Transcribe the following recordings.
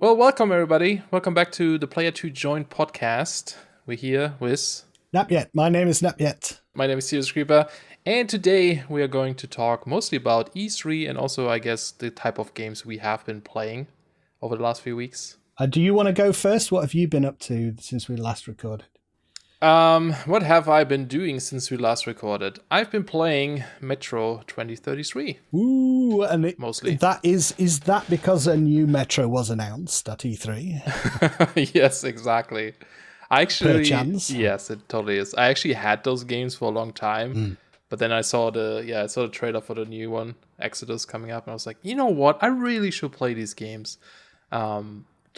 Well, welcome everybody. Welcome back to the Player 2 Join podcast. We're here with... Napyet. My name is Napyet. My name is Serious Creeper. And today we are going to talk mostly about E3 and also, I guess, the type of games we have been playing over the last few weeks. Do you want to go first? What have you been up to since we last recorded? What have I been doing since we last recorded? I've been playing Metro 2033. Ooh, and mostly. Is that because a new Metro was announced at E3? Yes, exactly. Perchance. Yes, it totally is. I actually had those games for a long time, but then I saw the trailer for the new one, Exodus, coming up, and I was like, you know what? I really should play these games.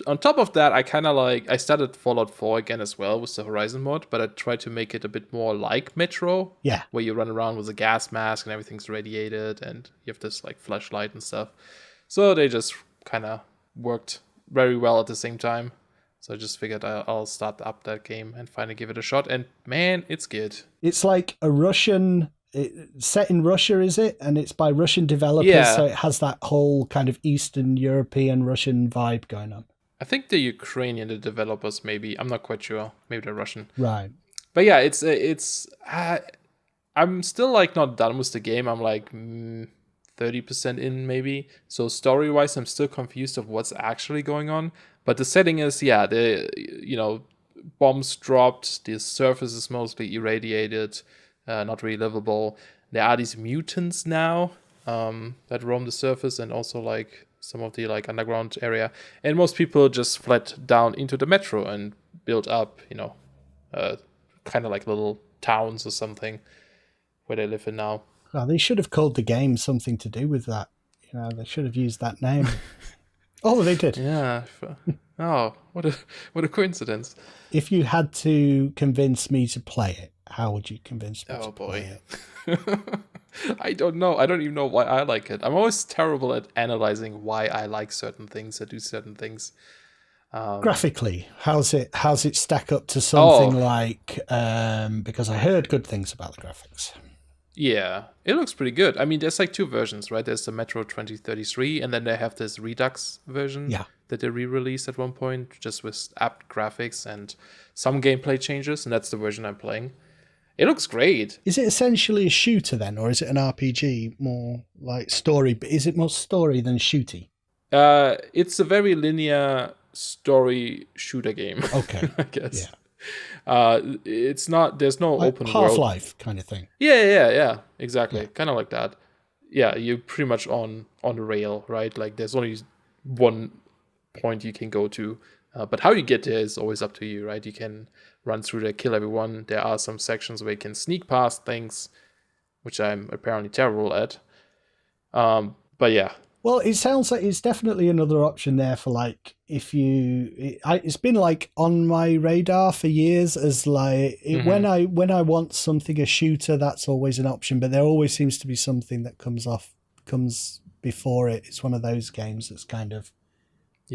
On top of that, I started Fallout 4 again as well with the Horizon mod, but I tried to make it a bit more like Metro. Yeah. Where you run around with a gas mask and everything's radiated and you have this like flashlight and stuff. So they just kind of worked very well at the same time. So I just figured I'll start up that game and finally give it a shot. And man, it's good. It's like a set in Russia, is it? And it's by Russian developers, Yeah. so it has that whole kind of Eastern European Russian vibe going on. I think the developers, maybe. I'm not quite sure. Maybe they're Russian. Right. But yeah, I'm still like not done with the game. I'm like 30% in maybe. So story-wise, I'm still confused of what's actually going on. But the setting is, bombs dropped. The surface is mostly irradiated, not really livable. There are these mutants now that roam the surface and also like some of the like underground area. And most people just fled down into the metro and built up, kind of like little towns or something where they live in now. Well, they should have called the game something to do with that. They should have used that name. Oh, they did. Yeah. Oh, what a coincidence. If you had to convince me to play it, how would you convince me to play it? I don't know. I don't even know why I like it. I'm always terrible at analyzing why I like certain things or do certain things. Graphically, how's it stack up to something like? Because I heard good things about the graphics. Yeah, it looks pretty good. I mean, there's like two versions, right? There's the Metro 2033, and then they have this Redux version that they re-released at one point, just with apt graphics and some gameplay changes, and that's the version I'm playing. It looks great. Is it essentially a shooter then, or is it an RPG more like story? Is it more story than shooty? It's a very linear story shooter game. Okay, I guess. Yeah. It's not. There's no like open Half-Life world. kind of thing. Yeah. Exactly. Yeah. Kind of like that. Yeah, you're pretty much on the rail, right? Like there's only one point you can go to, but how you get there is always up to you, right? You can run through there, kill everyone. There are some sections where you can sneak past things, which I'm apparently terrible at. But yeah. Well, it sounds like it's definitely another option there for like it's been like on my radar for years as like when I want something a shooter, that's always an option, but there always seems to be something that comes before it. It's one of those games that's kind of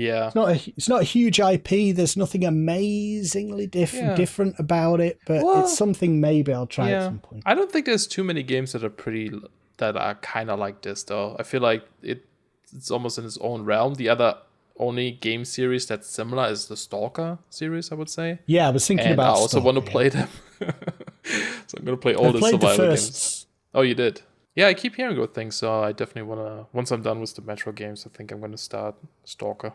it's not a huge IP. There's nothing amazingly different about it, but it's something maybe I'll try at some point. I don't think there's too many games that are kind of like this though. I feel like it's almost in its own realm. The other only game series that's similar is the Stalker series, I would say. Yeah, I was thinking about I also want to play them. So I'm going to play all the survival games. Oh, you did? Yeah, I keep hearing good things, so I definitely want to... Once I'm done with the Metro games, I think I'm going to start Stalker.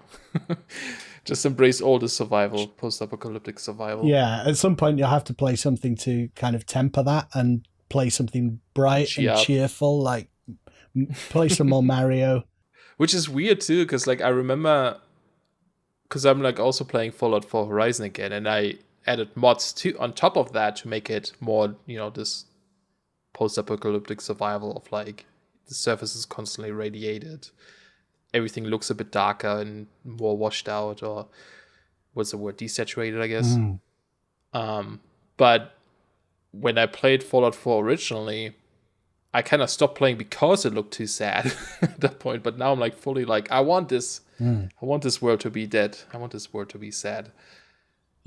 Just embrace all the survival, post-apocalyptic survival. Yeah, at some point you'll have to play something to kind of temper that and play something bright and cheerful, like play some more Mario. Which is weird too, because like I remember, because I'm like also playing Fallout 4 Horizon again, and I added mods on top of that to make it more, this post-apocalyptic survival of like the surface is constantly radiated, everything looks a bit darker and more washed out, or what's the word, desaturated, I guess. But when I played Fallout 4 originally, I kind of stopped playing because it looked too sad at that point. But now I'm like fully like, I want this. I want this world to be dead. I want this world to be sad.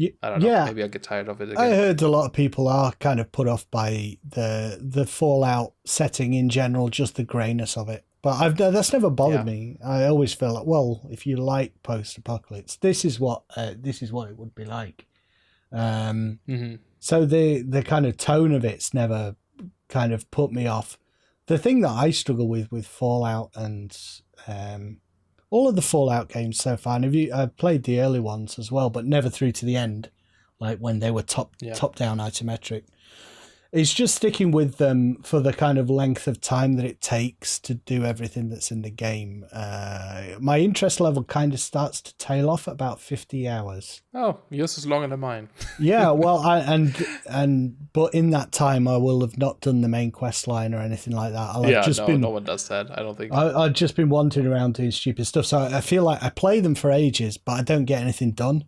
I don't know. Yeah. Maybe I'll get tired of it again. I heard a lot of people are kind of put off by the Fallout setting in general, just the greyness of it. But that's never bothered Yeah. me. I always feel like, well, if you like post-apocalypse, this is what it would be like. So the kind of tone of it's never kind of put me off. The thing that I struggle with Fallout and all of the Fallout games so far, and I've played the early ones as well, but never through to the end, like when they were top-down isometric. It's just sticking with them for the kind of length of time that it takes to do everything that's in the game. My interest level kind of starts to tail off at about 50 hours. Oh, yours is longer than mine. Yeah, well, but in that time, I will have not done the main quest line or anything like that. No one does that. I don't think. I've just been wandering around doing stupid stuff. So I feel like I play them for ages, but I don't get anything done.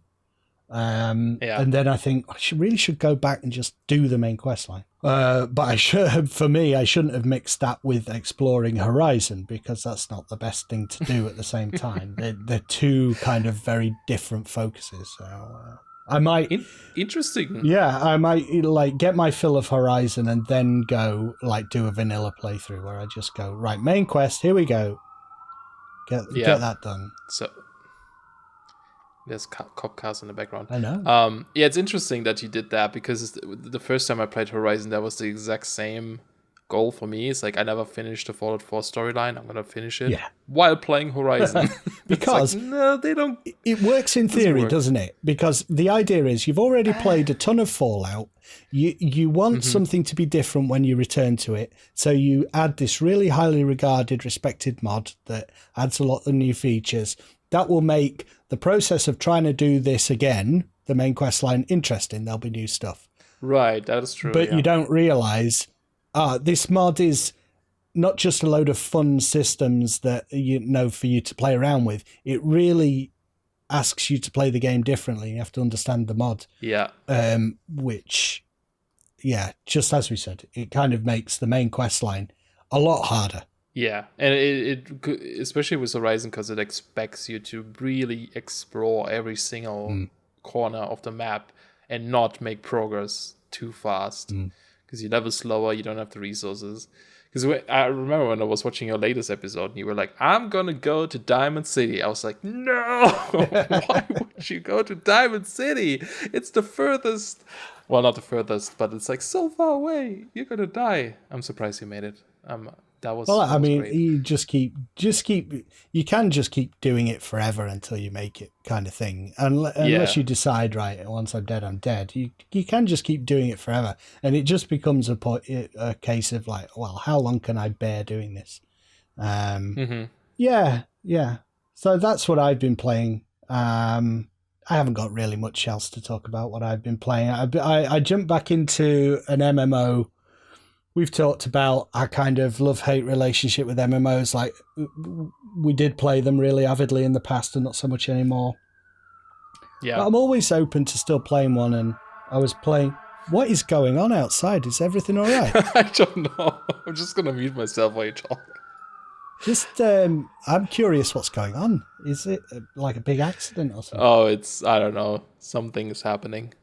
And then I think I should go back and just do the main quest line. But I shouldn't have mixed that with exploring Horizon, because that's not the best thing to do at the same time. They're two kind of very different focuses. So I might interesting. Yeah, I might like get my fill of Horizon and then go like do a vanilla playthrough where I just go, right, main quest, here we go. Get that done. So there's cop cars in the background. I know. Yeah, it's interesting that you did that, because the first time I played Horizon, that was the exact same goal for me. It's like I never finished the Fallout 4 storyline. I'm gonna finish it while playing Horizon. Because like, no, they don't. It works in theory, doesn't it? Because the idea is you've already played a ton of Fallout. You want something to be different when you return to it, so you add this really highly regarded, respected mod that adds a lot of new features. That will make the process of trying to do this again, the main quest line, interesting. There'll be new stuff. Right, that is true. But you don't realise, this mod is not just a load of fun systems that for you to play around with. It really asks you to play the game differently. You have to understand the mod. Yeah. Which, just as we said, it kind of makes the main quest line a lot harder. Yeah, and it especially with Horizon, because it expects you to really explore every single corner of the map and not make progress too fast, because you level slower, you don't have the resources. Because I remember when I was watching your latest episode, and you were like, "I'm gonna go to Diamond City." I was like, "No, why would you go to Diamond City? It's the furthest. Well, not the furthest, but it's like so far away. You're gonna die." I'm surprised you made it. That was great. You you can just keep doing it forever until you make it, kind of thing. Unless you decide, right, once I'm dead, I'm dead. You can just keep doing it forever, and it just becomes a case of like, well, how long can I bear doing this? Yeah. So that's what I've been playing. I haven't got really much else to talk about what I've been playing. I jumped back into an MMO. We've talked about our kind of love-hate relationship with MMOs. Like, we did play them really avidly in the past and not so much anymore. Yeah. But I'm always open to still playing one, and I was playing... What is going on outside? Is everything all right? I don't know. I'm just going to mute myself while you talk. Just, I'm curious what's going on. Is it like a big accident or something? Oh, I don't know. Something is happening.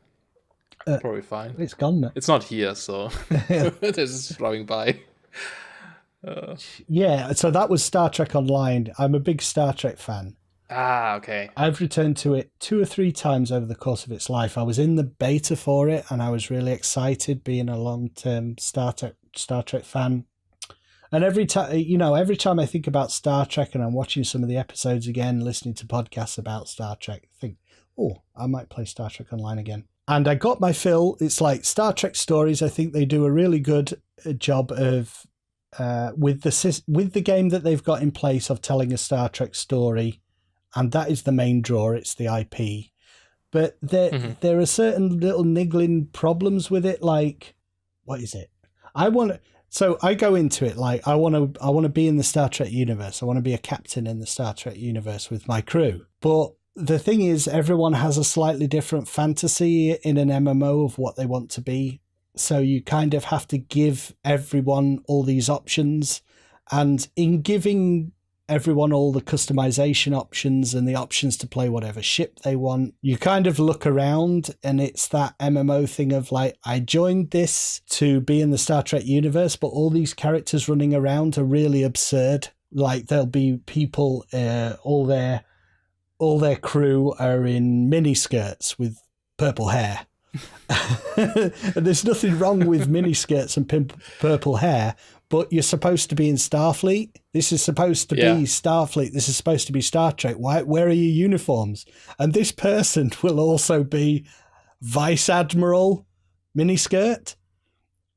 Probably fine. It's gone now. It's not here, so it's just flowing by. Yeah, so that was Star Trek Online. I'm a big Star Trek fan. Ah, okay. I've returned to it 2 or 3 times over the course of its life. I was in the beta for it, and I was really excited being a long-term Star Trek fan. And every time I think about Star Trek and I'm watching some of the episodes again, listening to podcasts about Star Trek, I think, oh, I might play Star Trek Online again. And I got my fill. It's like Star Trek Stories. I think they do a really good job of with the game that they've got in place of telling a Star Trek story, and that is the main draw. It's the IP, but there are certain little niggling problems with it. Like, what is it? So I go into it like I want to be in the Star Trek universe. I want to be a captain in the Star Trek universe with my crew, but the thing is, everyone has a slightly different fantasy in an MMO of what they want to be. So you kind of have to give everyone all these options. And in giving everyone all the customization options and the options to play whatever ship they want, you kind of look around, and it's that MMO thing of like, I joined this to be in the Star Trek universe, but all these characters running around are really absurd. Like there'll be people, all their crew are in miniskirts with purple hair. And there's nothing wrong with miniskirts and purple hair, but you're supposed to be in Starfleet. This is supposed to be Starfleet. This is supposed to be Star Trek. Where are your uniforms? And this person will also be Vice Admiral miniskirt.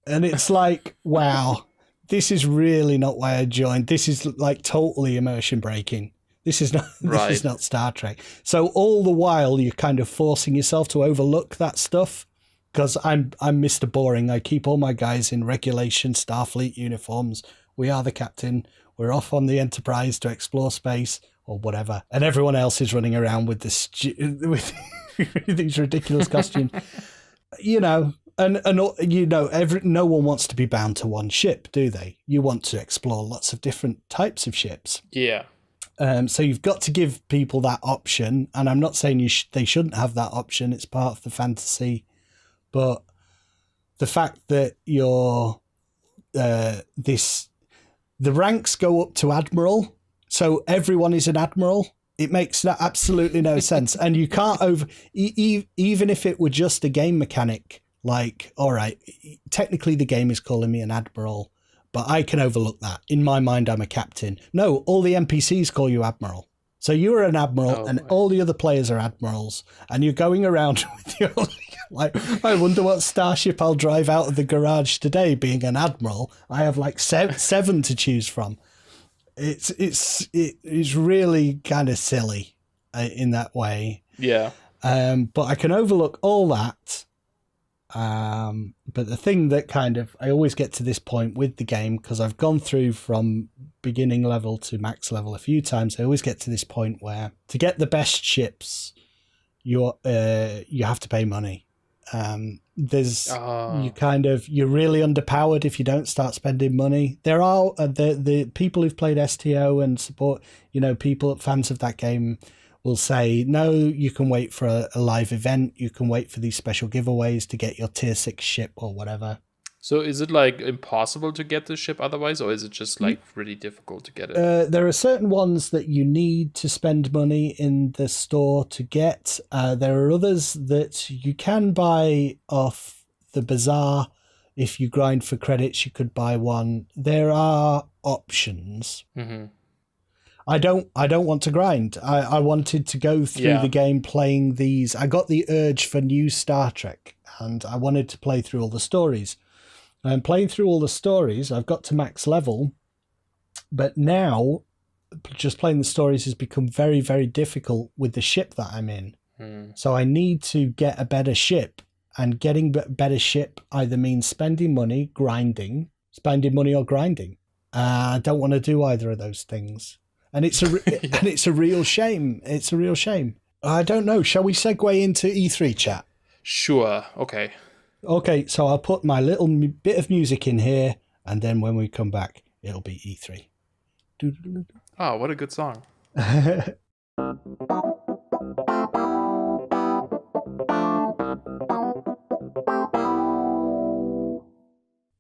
And it's like, wow, this is really not why I joined. This is like totally immersion breaking. This is not Right. This is not Star Trek. So all the while you're kind of forcing yourself to overlook that stuff, because I'm Mr. Boring. I keep all my guys in regulation Starfleet uniforms. We are the captain. We're off on the Enterprise to explore space or whatever, and everyone else is running around with this with these ridiculous costumes. You know, and you know, no one wants to be bound to one ship, do they? You want to explore lots of different types of ships. Yeah. So you've got to give people that option, and I'm not saying they shouldn't have that option. It's part of the fantasy, but the fact that you're the ranks go up to admiral, so everyone is an admiral. It makes absolutely no sense, and you can't even if it were just a game mechanic. Like, all right, technically the game is calling me an admiral, but I can overlook that. In my mind, I'm a captain. No, all the NPCs call you admiral. So you're an admiral, and all the other players are admirals, and you're going around with your like. I wonder what starship I'll drive out of the garage today. Being an admiral, I have like seven to choose from. It's really kind of silly in that way. Yeah. But I can overlook all that. But the thing that I always get to this point with the game, because I've gone through from beginning level to max level a few times, I always get to this point where to get the best ships, you have to pay money. You're really underpowered if you don't start spending money. There are the people who've played STO and support, fans of that game will say, no, you can wait for a live event. You can wait for these special giveaways to get your tier 6 ship or whatever. So is it like impossible to get the ship otherwise, or is it just like really difficult to get it? There are certain ones that you need to spend money in the store to get. There are others that you can buy off the bazaar. If you grind for credits, you could buy one. There are options. Mm-hmm. I don't want to grind. I wanted to go through the game playing these. I got the urge for new Star Trek, and I wanted to play through all the stories. And playing through all the stories, I've got to max level, but now just playing the stories has become very, very difficult with the ship that I'm in. So I need to get a better ship, and getting a better ship either means spending money or grinding. I don't want to do either of those things. And it's a real shame. It's a real shame. I don't know. Shall we segue into E3 chat? Sure. Okay. Okay, so I'll put my little bit of music in here, and then when we come back, it'll be E3. Oh, what a good song.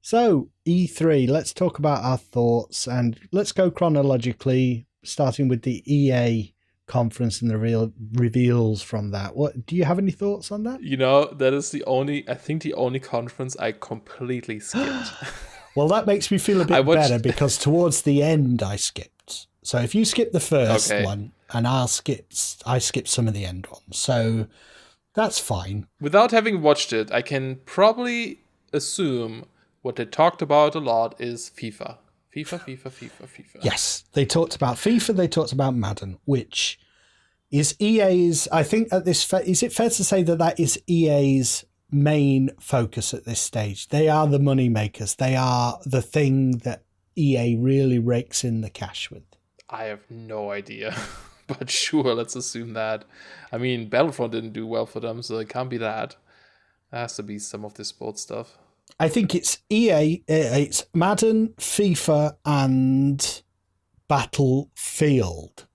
So, E3, let's talk about our thoughts, and let's go chronologically, starting with the EA conference and the real reveals from that. What do you have any thoughts on that? That is the only conference I completely skipped. Well, that makes me feel a bit better, because towards the end I skipped. So if you skip the first one, and I skipped some of the end ones, so that's fine. Without having watched it, I can probably assume what they talked about a lot is FIFA. FIFA. Yes, they talked about FIFA, they talked about Madden, which is EA's, I think at this, is it fair to say that is EA's main focus at this stage? They are the money makers. They are the thing that EA really rakes in the cash with. I have no idea, but sure, let's assume that. I mean, Battlefront didn't do well for them, so it can't be that. It has to be some of the sports stuff. I think it's EA, it's Madden, FIFA, and Battlefield.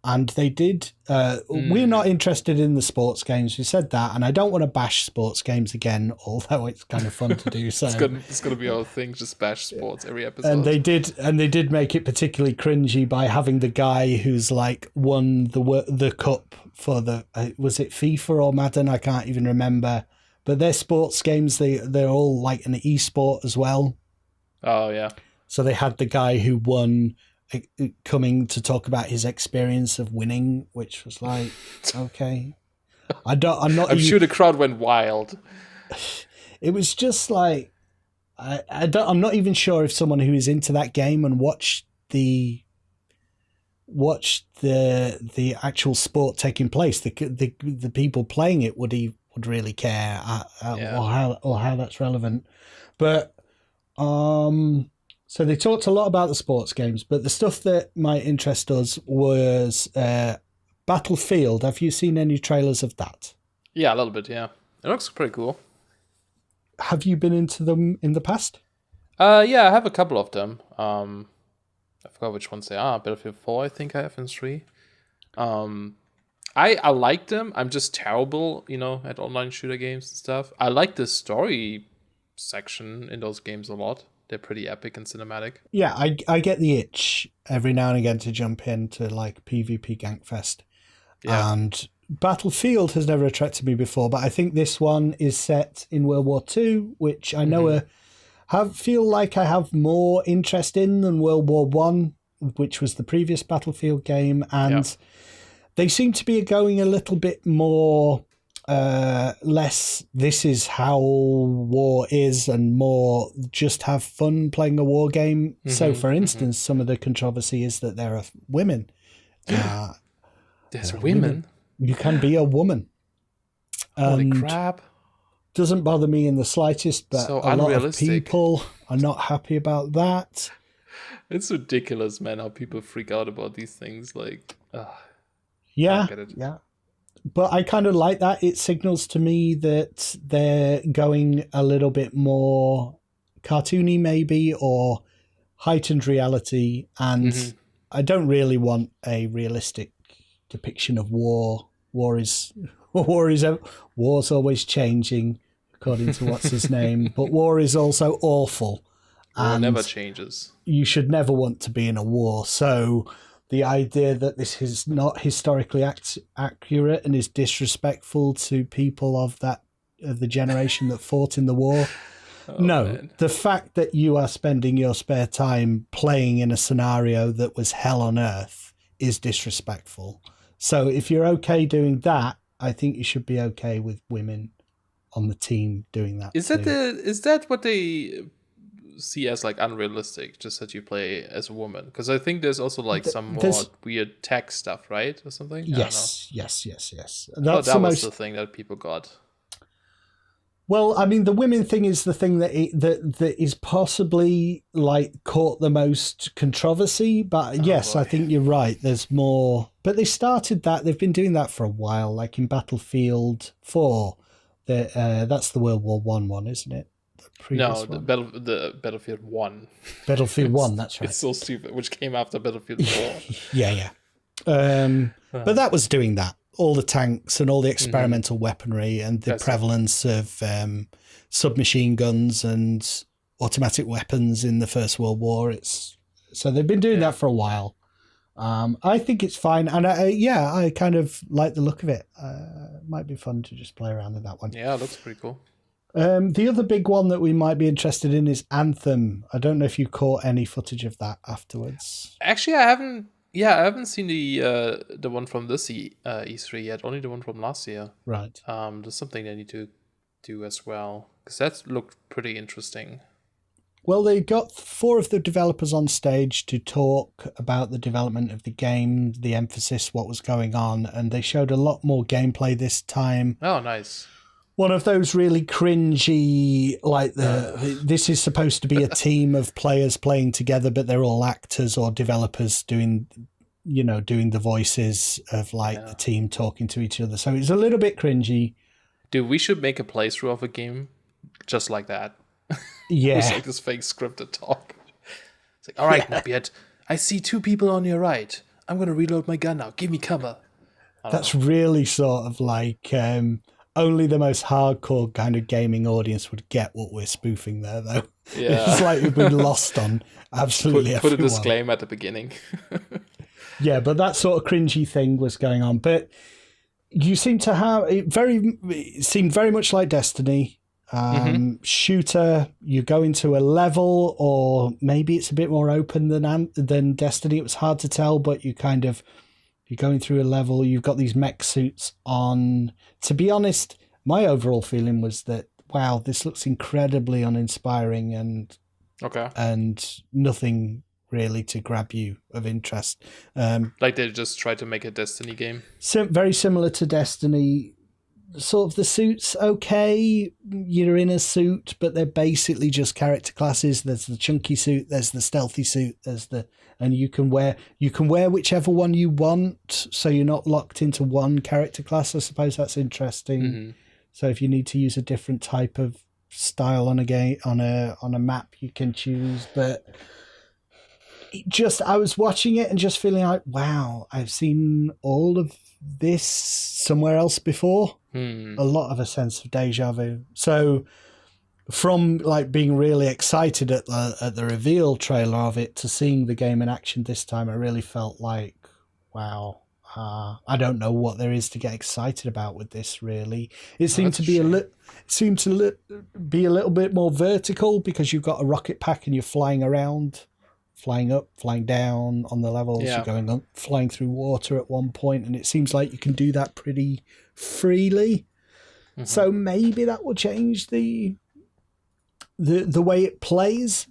And they did. We're not interested in the sports games. We said that, and I don't want to bash sports games again, although it's kind of fun to do so. It's gonna be our thing, just bash sports every episode. And they did make it particularly cringy by having the guy who's like won the cup for the was it FIFA or Madden? I can't even remember. But they're sports games. They're all like an esport as well. Oh yeah. So they had the guy who won coming to talk about his experience of winning, which was like, okay, I'm sure the crowd went wild. It was just like, I'm not even sure if someone who is into that game and watched the actual sport taking place, the people playing it would really care or how that's relevant. But so they talked a lot about the sports games, but the stuff that might interest us was Battlefield. Have you seen any trailers of that? Yeah, a little bit, yeah. It looks pretty cool. Have you been into them in the past? Yeah, I have a couple of them. I forgot which ones they are. Battlefield 4, I think I have, and 3. I like them. I'm just terrible, at online shooter games and stuff. I like the story section in those games a lot. They're pretty epic and cinematic. Yeah, I get the itch every now and again to jump into like PvP Gankfest. Yeah. And Battlefield has never attracted me before, but I think this one is set in World War II, which I know feel like I have more interest in than World War One, which was the previous Battlefield game, and they seem to be going a little bit more less this is how war is and more just have fun playing a war game. So for instance, some of the controversy is that there are women. There's women? You can be a woman. Holy crap. Doesn't bother me in the slightest, but so a lot of people are not happy about that. It's ridiculous, man, how people freak out about these things. Like, yeah. But I kind of like that. It signals to me that they're going a little bit more cartoony, maybe, or heightened reality. And I don't really want a realistic depiction of war. War's always changing, according to what's his name. But war is also awful. War never changes. You should never want to be in a war. So the idea that this is not historically accurate and is disrespectful to people of the generation that fought in the war. Man. The fact that you are spending your spare time playing in a scenario that was hell on earth is disrespectful. So if you're okay doing that, I think you should be okay with women on the team doing that. Is that what they see as like unrealistic, just that you play as a woman? Because I think there's also like some more weird tech stuff, right, or something. Yes. That was the thing that people got. Well, I mean, the women thing is the thing that is possibly like caught the most controversy. But yes, I think you're right. There's more, but they started that. They've been doing that for a while, like in Battlefield 4. That's the World War one, isn't it? The Battlefield 1. Battlefield 1, that's right. It's so stupid, which came after Battlefield 4. yeah. But that was doing that. All the tanks and all the experimental weaponry and the prevalence of submachine guns and automatic weapons in the First World War. So they've been doing that for a while. I think it's fine. And I kind of like the look of it. It might be fun to just play around with that one. Yeah, it looks pretty cool. The other big one that we might be interested in is Anthem. I don't know if you caught any footage of that afterwards. Actually, I haven't. Yeah, I haven't seen the one from this E3 yet. Only the one from last year. Right. There's something they need to do as well, because that looked pretty interesting. Well, they got 4 of the developers on stage to talk about the development of the game, the emphasis, what was going on, and they showed a lot more gameplay this time. Oh, nice. One of those really cringy, like this is supposed to be a team of players playing together, but they're all actors or developers doing the voices of the team talking to each other. So it's a little bit cringy. Dude, we should make a playthrough of a game just like that. Yeah. It's like this fake scripted talk. It's like, all right, Napiet, I see 2 people on your right. I'm gonna reload my gun now. Give me cover. That's really sort of like only the most hardcore kind of gaming audience would get what we're spoofing there, though. Yeah. It's like we've been lost on absolutely Put a everyone. disclaimer at the beginning. Yeah, but that sort of cringy thing was going on. But you seem to have it seemed very much like Destiny. Shooter, you go into a level, or maybe it's a bit more open than Destiny. It was hard to tell, but you're going through a level. You've got these mech suits on. To be honest, my overall feeling was that, wow, this looks incredibly uninspiring and nothing really to grab you of interest. Like they just tried to make a Destiny game. Very similar to Destiny. Sort of the suits, okay, you're in a suit, but they're basically just character classes. There's the chunky suit, there's the stealthy suit, and you can wear whichever one you want, so you're not locked into one character class. I suppose that's interesting. So if you need to use a different type of style on a game on a map, you can choose. But I was watching it and just feeling like, wow, I've seen all of this somewhere else before. A lot of a sense of deja vu. So from like being really excited at the reveal trailer of it to seeing the game in action this time, I really felt like, wow, I don't know what there is to get excited about with this. Really, it seemed to be be a little bit more vertical because you've got a rocket pack and you're flying around. Flying up, flying down on the levels. You're going up, flying through water at one point, and it seems like you can do that pretty freely. So maybe that will change the way it plays.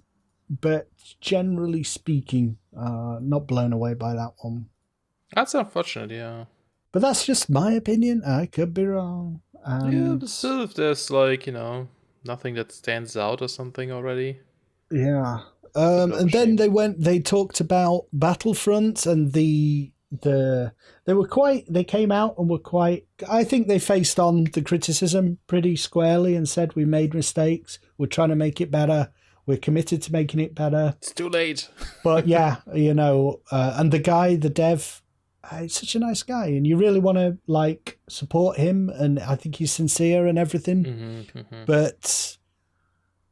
But generally speaking, not blown away by that one. That's unfortunate, yeah. But that's just my opinion. I could be wrong. Yeah, but still, if there's like, nothing that stands out or something already. Yeah. And then they talked about Battlefront, and they came out and were quite, I think they faced on the criticism pretty squarely and said, we made mistakes, we're trying to make it better, we're committed to making it better. It's too late. But yeah, and the dev, he's such a nice guy, and you really want to like support him, and I think he's sincere and everything. But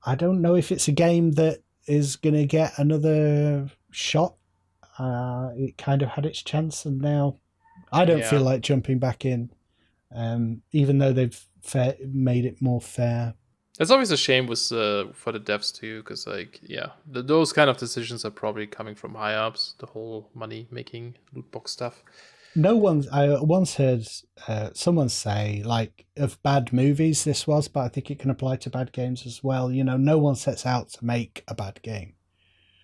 I don't know if it's a game that is going to get another shot. It kind of had its chance, and now I don't feel like jumping back in, even though they've made it more fair. It's always a shame for the devs too, because those kind of decisions are probably coming from high ups. The whole money making loot box stuff. I once heard someone say, like, of bad movies this was, but I think it can apply to bad games as well. No one sets out to make a bad game.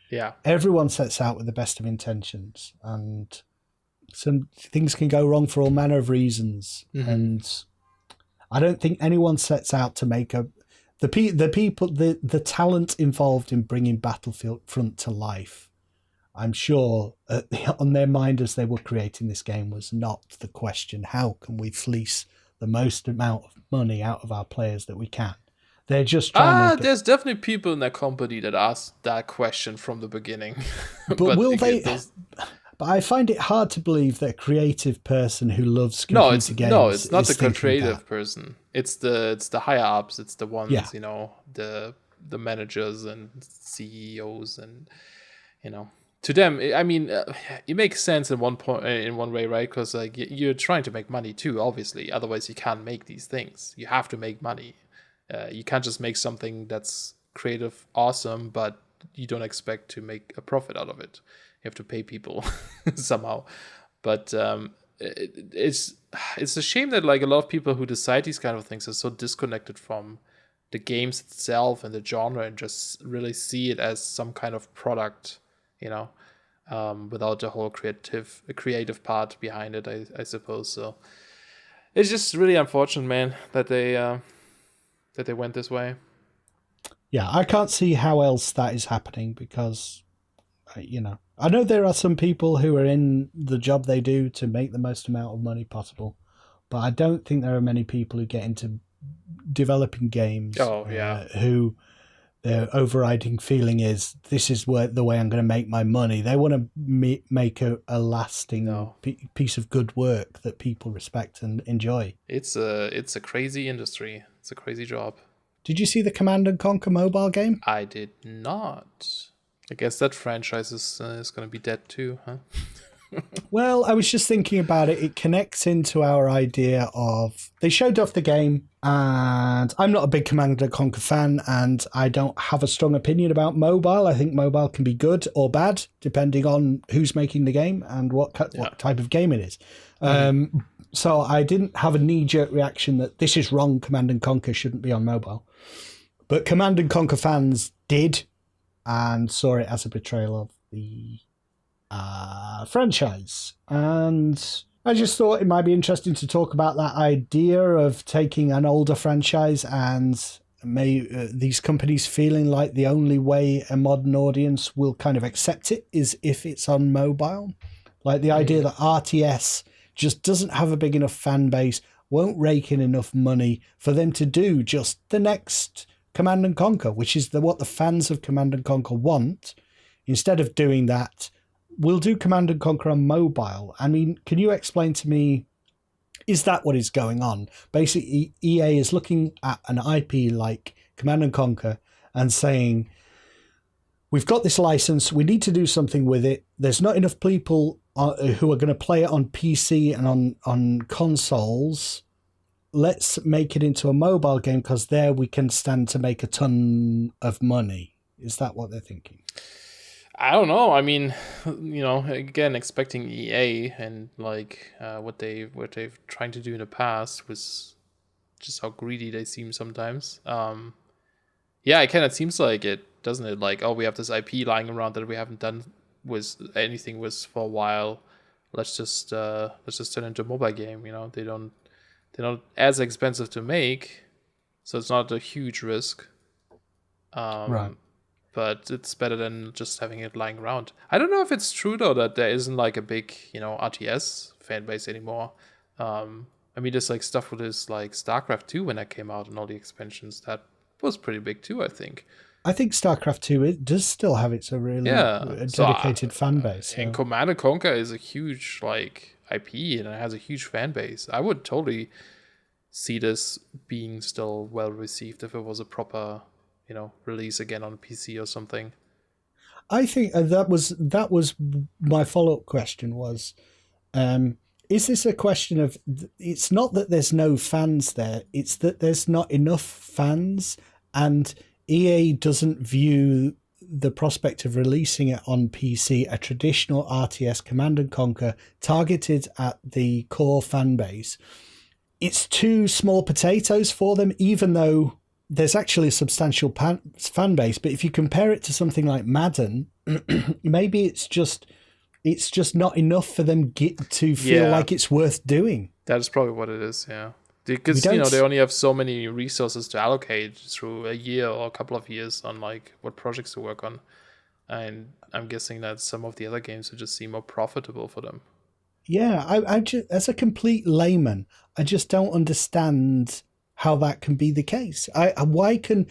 Yeah. Everyone sets out with the best of intentions, and some things can go wrong for all manner of reasons. And I don't think anyone sets out to make the talent involved in bringing Battlefront to life. I'm sure on their mind as they were creating this game was not the question, how can we fleece the most amount of money out of our players that we can? They're just trying there's definitely people in that company that asked that question from the beginning. But will they... But I find it hard to believe that a creative person who loves computer games... No, it's not the creative person. It's the higher ups. It's the ones, the managers and CEOs and, to them, I mean, it makes sense in one way, right? Because like you're trying to make money too, obviously. Otherwise, you can't make these things. You have to make money. You can't just make something that's creative, awesome, but you don't expect to make a profit out of it. You have to pay people somehow. But it's a shame that like a lot of people who decide these kind of things are so disconnected from the games itself and the genre and just really see it as some kind of product. Without the whole creative part behind it, I suppose. So it's just really unfortunate, man, that they went this way. Yeah, I can't see how else that is happening because, I know there are some people who are in the job they do to make the most amount of money possible, but I don't think there are many people who get into developing games. Oh, yeah. Who their overriding feeling is this is the way I'm going to make my money. They want to make a lasting piece of good work that people respect and enjoy. It's a crazy industry. It's a crazy job. Did you see the Command and Conquer mobile game? I did not. I guess that franchise is going to be dead too, huh? Well, I was just thinking about it. It connects into our idea of... They showed off the game, and I'm not a big Command & Conquer fan, and I don't have a strong opinion about mobile. I think mobile can be good or bad, depending on who's making the game and what type of game it is. So I didn't have a knee-jerk reaction that this is wrong, Command & Conquer shouldn't be on mobile. But Command & Conquer fans did, and saw it as a betrayal of the... franchise, and I just thought it might be interesting to talk about that idea of taking an older franchise and these companies feeling like the only way a modern audience will kind of accept it is if it's on mobile. Like the idea that RTS just doesn't have a big enough fan base, won't rake in enough money for them to do just the next Command and Conquer, which is what the fans of Command and Conquer want. Instead of doing that, we'll do Command and Conquer on mobile. I mean, can you explain to me, is that what is going on? Basically, EA is looking at an IP like Command and Conquer and saying, we've got this license, we need to do something with it. There's not enough people who are going to play it on PC and on consoles. Let's make it into a mobile game because there we can stand to make a ton of money. Is that what they're thinking? I don't know. I mean, again, expecting EA and like what they've trying to do in the past was just how greedy they seem sometimes. It kind of seems like it, doesn't it? Like, oh, we have this IP lying around that we haven't done anything with for a while. Let's just turn it into a mobile game. They're not as expensive to make, so it's not a huge risk. Right. But it's better than just having it lying around. I don't know if it's true, though, that there isn't like a big, RTS fan base anymore. I mean, there's like stuff with this like StarCraft 2 when that came out and all the expansions. That was pretty big too, I think. I think StarCraft 2 it does still have its really dedicated fan base. And Command & Conquer is a huge like IP and it has a huge fan base. I would totally see this being still well received if it was a proper... release again on PC or something. I think that was my follow-up question was, is this a question of, it's not that there's no fans there, it's that there's not enough fans and EA doesn't view the prospect of releasing it on PC, a traditional RTS Command and Conquer targeted at the core fan base. It's too small potatoes for them, even though there's actually a substantial fan base, but if you compare it to something like Madden, maybe it's just not enough for them to feel like it's worth doing. That is probably what it is, yeah. Because they only have so many resources to allocate through a year or a couple of years on like what projects to work on, and I'm guessing that some of the other games would just seem more profitable for them. Yeah, I just, as a complete layman, I just don't understand how that can be the case. Why can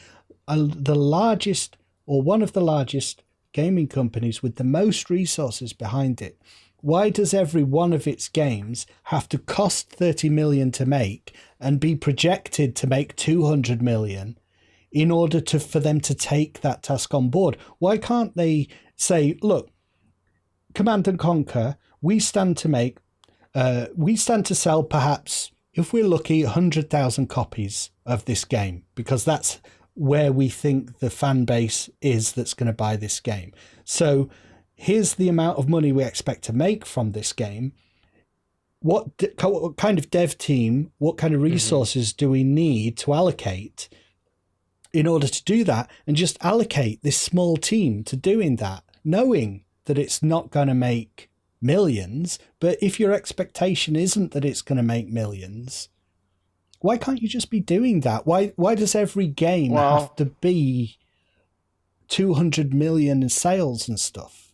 the largest or one of the largest gaming companies with the most resources behind it, why does every one of its games have to cost 30 million to make and be projected to make 200 million in order for them to take that task on board? Why can't they say, look, Command and Conquer, we stand to sell perhaps, if we're lucky, 100,000 copies of this game, because that's where we think the fan base is that's going to buy this game. So here's the amount of money we expect to make from this game. What kind of dev team, what kind of resources do we need to allocate in order to do that? And just allocate this small team to doing that, knowing that it's not going to make millions, but if your expectation isn't that it's going to make millions, why can't you just be doing that? Why does every game have to be 200 million in sales and stuff?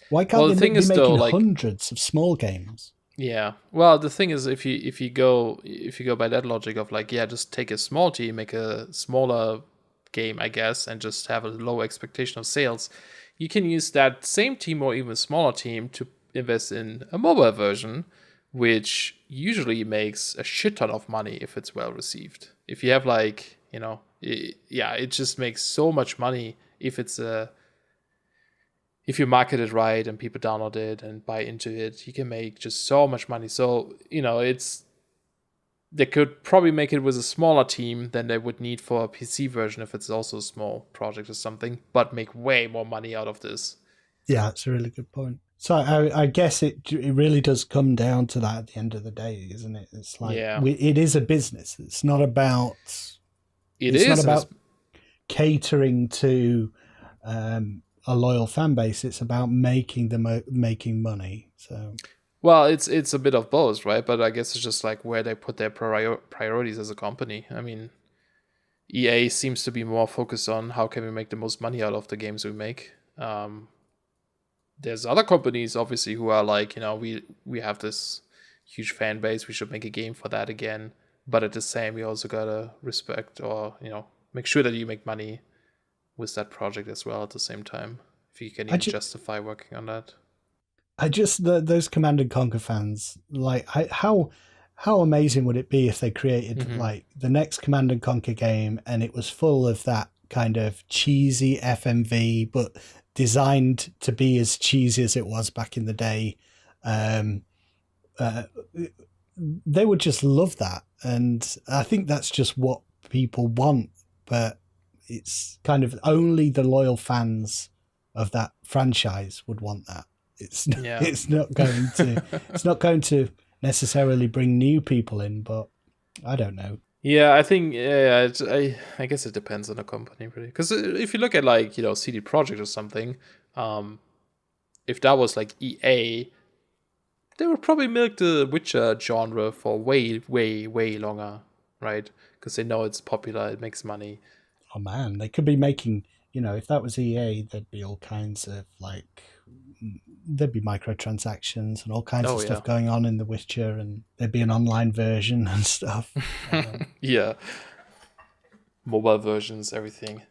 Why can't they be making hundreds of small games? Yeah. Well, the thing is, if you go by that logic of like, just take a small team, make a smaller game, I guess, and just have a low expectation of sales, you can use that same team or even smaller team to invest in a mobile version, which usually makes a shit ton of money if it's well received. If you have like, it just makes so much money if if you market it right and people download it and buy into it. You can make just so much money. So, they could probably make it with a smaller team than they would need for a PC version if it's also a small project or something, but make way more money out of this. Yeah, that's a really good point. So I guess it really does come down to that at the end of the day, isn't it? It's like, it is a business. It's not about... It's not about catering to a loyal fan base. It's about making money. So... Well, it's a bit of both, right? But I guess it's just like where they put their priorities as a company. I mean, EA seems to be more focused on how can we make the most money out of the games we make. There's other companies, obviously, who are like, we have this huge fan base. We should make a game for that again. But at the same, we also gotta respect or, make sure that you make money with that project as well at the same time. If you can even justify working on that. Those Command & Conquer fans, like, how amazing would it be if they created like the next Command & Conquer game and it was full of that kind of cheesy FMV, but designed to be as cheesy as it was back in the day. They would just love that. And I think that's just what people want, but it's kind of only the loyal fans of that franchise would want that. It's not going to necessarily bring new people in, but I don't know. Yeah, I think I guess it depends on the company, really. Because if you look at like CD Projekt or something, if that was like EA, they would probably milk the Witcher genre for way, way, way longer, right? Because they know it's popular, it makes money. Oh man, they could be making. If that was EA, there'd be all kinds of like. There'd be microtransactions and all kinds of stuff going on in The Witcher, and there'd be an online version and stuff. Yeah. Mobile versions, everything.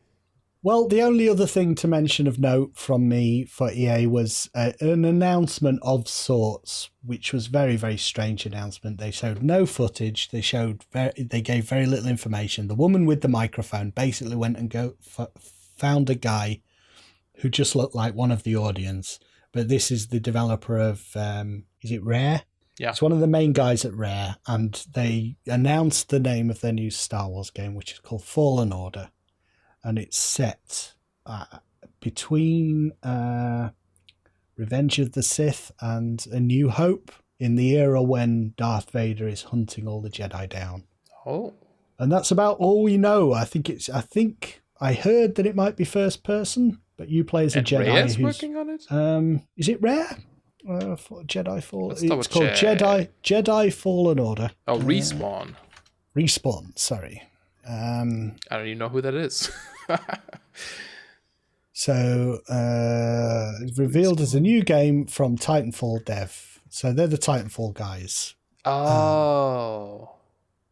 Well, the only other thing to mention of note from me for EA was an announcement of sorts, which was very, very strange announcement. They showed no footage. They gave very little information. The woman with the microphone basically went and found a guy who just looked like one of the audience. But this is the developer of, is it Rare? Yeah. It's one of the main guys at Rare, and they announced the name of their new Star Wars game, which is called Fallen Order. And it's set between Revenge of the Sith and A New Hope, in the era when Darth Vader is hunting all the Jedi down. Oh. And that's about all we know. I think I heard that it might be first person. But you play as a Jedi Rare's who's working on it? Is it Rare? Jedi Fallen. It's called Jedi Fallen Order. Oh, Respawn. Respawn. Sorry. I don't even know who that is. So revealed as a new game from Titanfall Dev. So they're the Titanfall guys. Oh,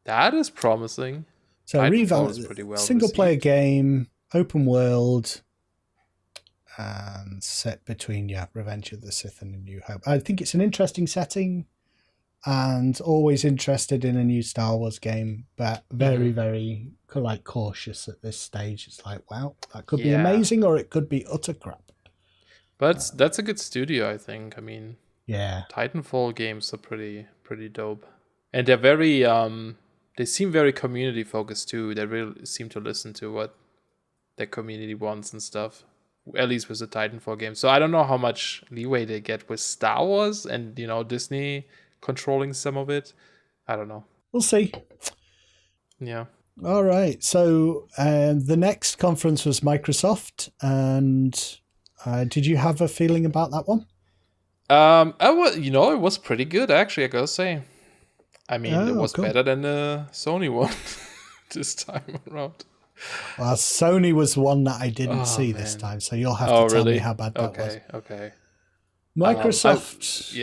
that is promising. So revamped single player game, open world. And set between Revenge of the Sith and A New Hope. I think it's an interesting setting, and always interested in a new Star Wars game, but very, very cautious at this stage. It's like, wow, that could be amazing, or it could be utter crap. But that's a good studio, I think. I mean, yeah, Titanfall games are pretty dope, and they're very they seem very community focused too. They really seem to listen to what their community wants and stuff. At least with the Titanfall game. So I don't know how much leeway they get with Star Wars and, Disney controlling some of it. I don't know. We'll see. Yeah. All right. So the next conference was Microsoft. And did you have a feeling about that one? It was pretty good, actually, I gotta say. I mean, it was better than the Sony one this time around. Well, Sony was one that I didn't see this time, so you'll have to tell me how bad that was. Okay. Microsoft,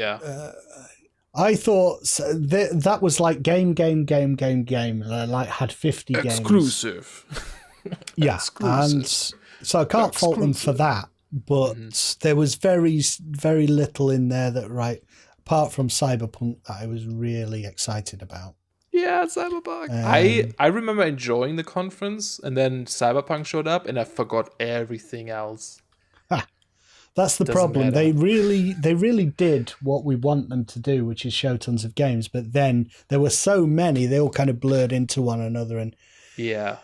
I thought that was like game, like had 50 exclusive. games. Yeah, and Exclusive. so I can't fault them for that, but there was very, very little in there that, right, apart from Cyberpunk, that I was really excited about. Yeah, Cyberpunk. I remember enjoying the conference, and then Cyberpunk showed up, and I forgot everything else. That's the Doesn't problem. matter. They really did what we want them to do, which is show tons of games. But then there were so many; they all kind of blurred into one another. And Yeah.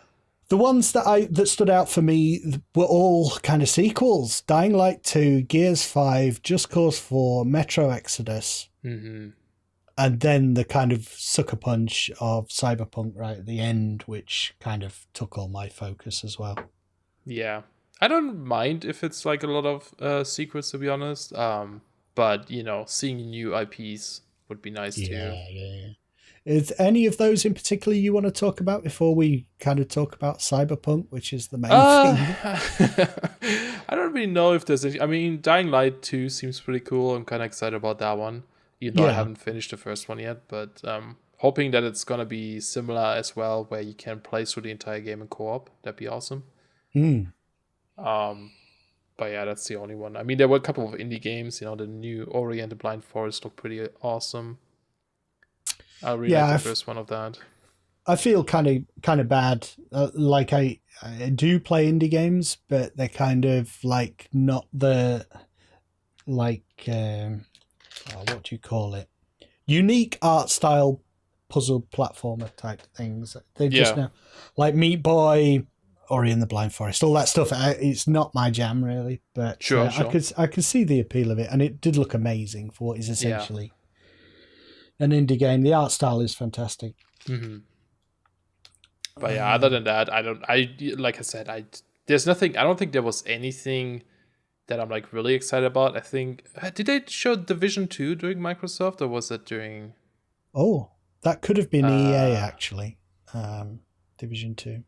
the ones that stood out for me were all kind of sequels: Dying Light 2, Gears 5, Just Cause 4, Metro Exodus, and then the kind of sucker punch of Cyberpunk right at the end, which kind of took all my focus as well. Yeah. I don't mind if it's like a lot of secrets, to be honest. But seeing new IPs would be nice too. Yeah. Is any of those in particular you want to talk about before we kind of talk about Cyberpunk, which is the main thing? I don't really know if there's any. I mean, Dying Light 2 seems pretty cool. I'm kind of excited about that one, even though I haven't finished the first one yet. But hoping that it's going to be similar as well, where you can play through the entire game in co-op. That'd be awesome. But yeah, that's the only one. I mean, there were a couple of indie games. The new Ori and the Blind Forest looked pretty awesome. I really like the first one of that. I feel kind of bad. Like I do play indie games, but they're kind of like not the what do you call it? Unique art style puzzle platformer type things. They just like Meat Boy, Ori and the Blind Forest, all that stuff. It's not my jam really, but sure. I could see the appeal of it, and it did look amazing for what is essentially an indie game. The art style is fantastic. But yeah, other than that, like I said, there's nothing. I don't think there was anything that I'm like really excited about. I think did they show Division 2 during Microsoft, or was it during? Oh, that could have been EA actually. Division 2.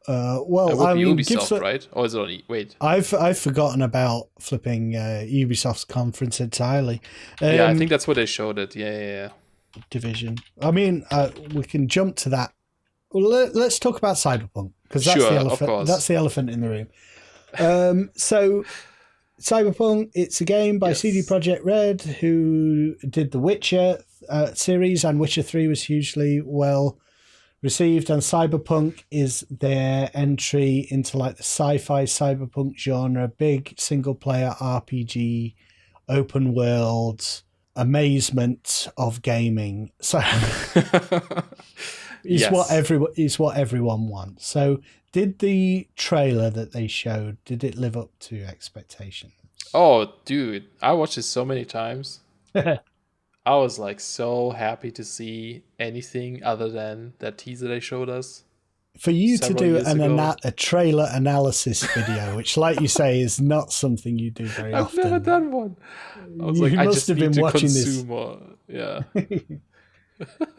Well, I mean, Ubisoft, right? Or is it on? Wait, I've forgotten about flipping Ubisoft's conference entirely. Yeah, I think that's what they showed it. Yeah. Division. I mean, we can jump to that. Well, let's talk about Cyberpunk because that's the elephant. Of course. That's the elephant in the room. So, Cyberpunk. It's a game by CD Projekt Red, who did the Witcher series, and Witcher 3 was hugely well received, and Cyberpunk is their entry into like the sci-fi cyberpunk genre, big single player RPG, open world amazement of gaming. So it's what everyone wants. So did the trailer that they showed, did it live up to expectations? Oh, dude, I watched it so many times. I was like so happy to see anything other than that teaser they showed us. For you to do a trailer analysis video, which, like you say, is not something you do very often. I've never done one. I was like, I just need to consume more. Yeah.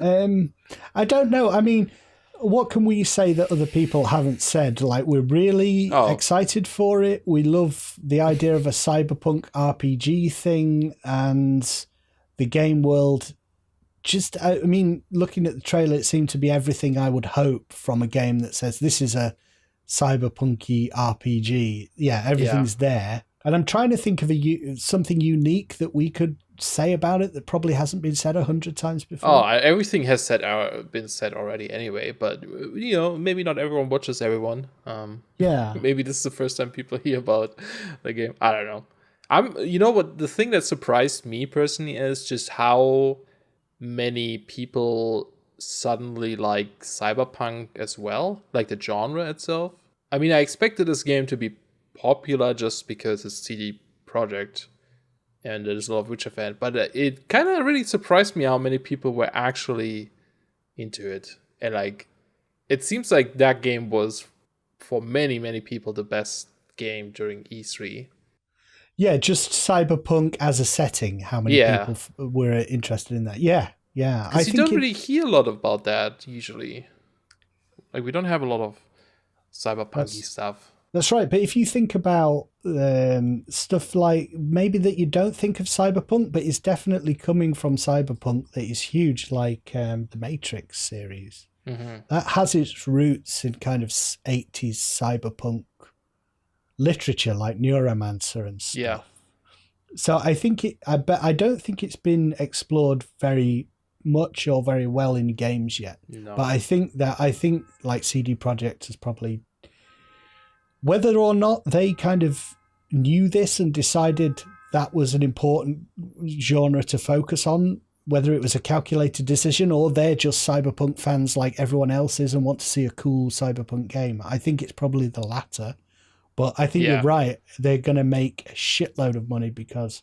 I don't know. I mean, what can we say that other people haven't said? Like, we're really excited for it. We love the idea of a cyberpunk RPG thing, and the game world. Just, I mean, looking at the trailer, it seemed to be everything I would hope from a game that says this is a cyberpunky RPG. Yeah, everything's there. And I'm trying to think of something unique that we could say about it that probably hasn't been said 100 times before. Oh, everything has been said already anyway, but, maybe not everyone watches everyone. Maybe this is the first time people hear about the game. I don't know. The thing that surprised me personally is just how many people suddenly like cyberpunk as well, like the genre itself. I mean, I expected this game to be popular just because it's CD Projekt and there's a lot of Witcher fans, but it kind of really surprised me how many people were actually into it. And like, it seems like that game was for many, many people the best game during E3. Yeah, just cyberpunk as a setting. How many people were interested in that? Yeah. I think you don't really hear a lot about that usually. Like, we don't have a lot of cyberpunky stuff. That's right. But if you think about stuff like maybe that you don't think of cyberpunk, but is definitely coming from cyberpunk that is huge, like the Matrix series. That has its roots in kind of 80s cyberpunk literature, like Neuromancer and stuff. Yeah. So I think I don't think it's been explored very much or very well in games yet. No. But I think like CD Projekt has probably, whether or not they kind of knew this and decided that was an important genre to focus on, whether it was a calculated decision or they're just cyberpunk fans like everyone else is and want to see a cool cyberpunk game. I think it's probably the latter. But I think you're right. They're going to make a shitload of money because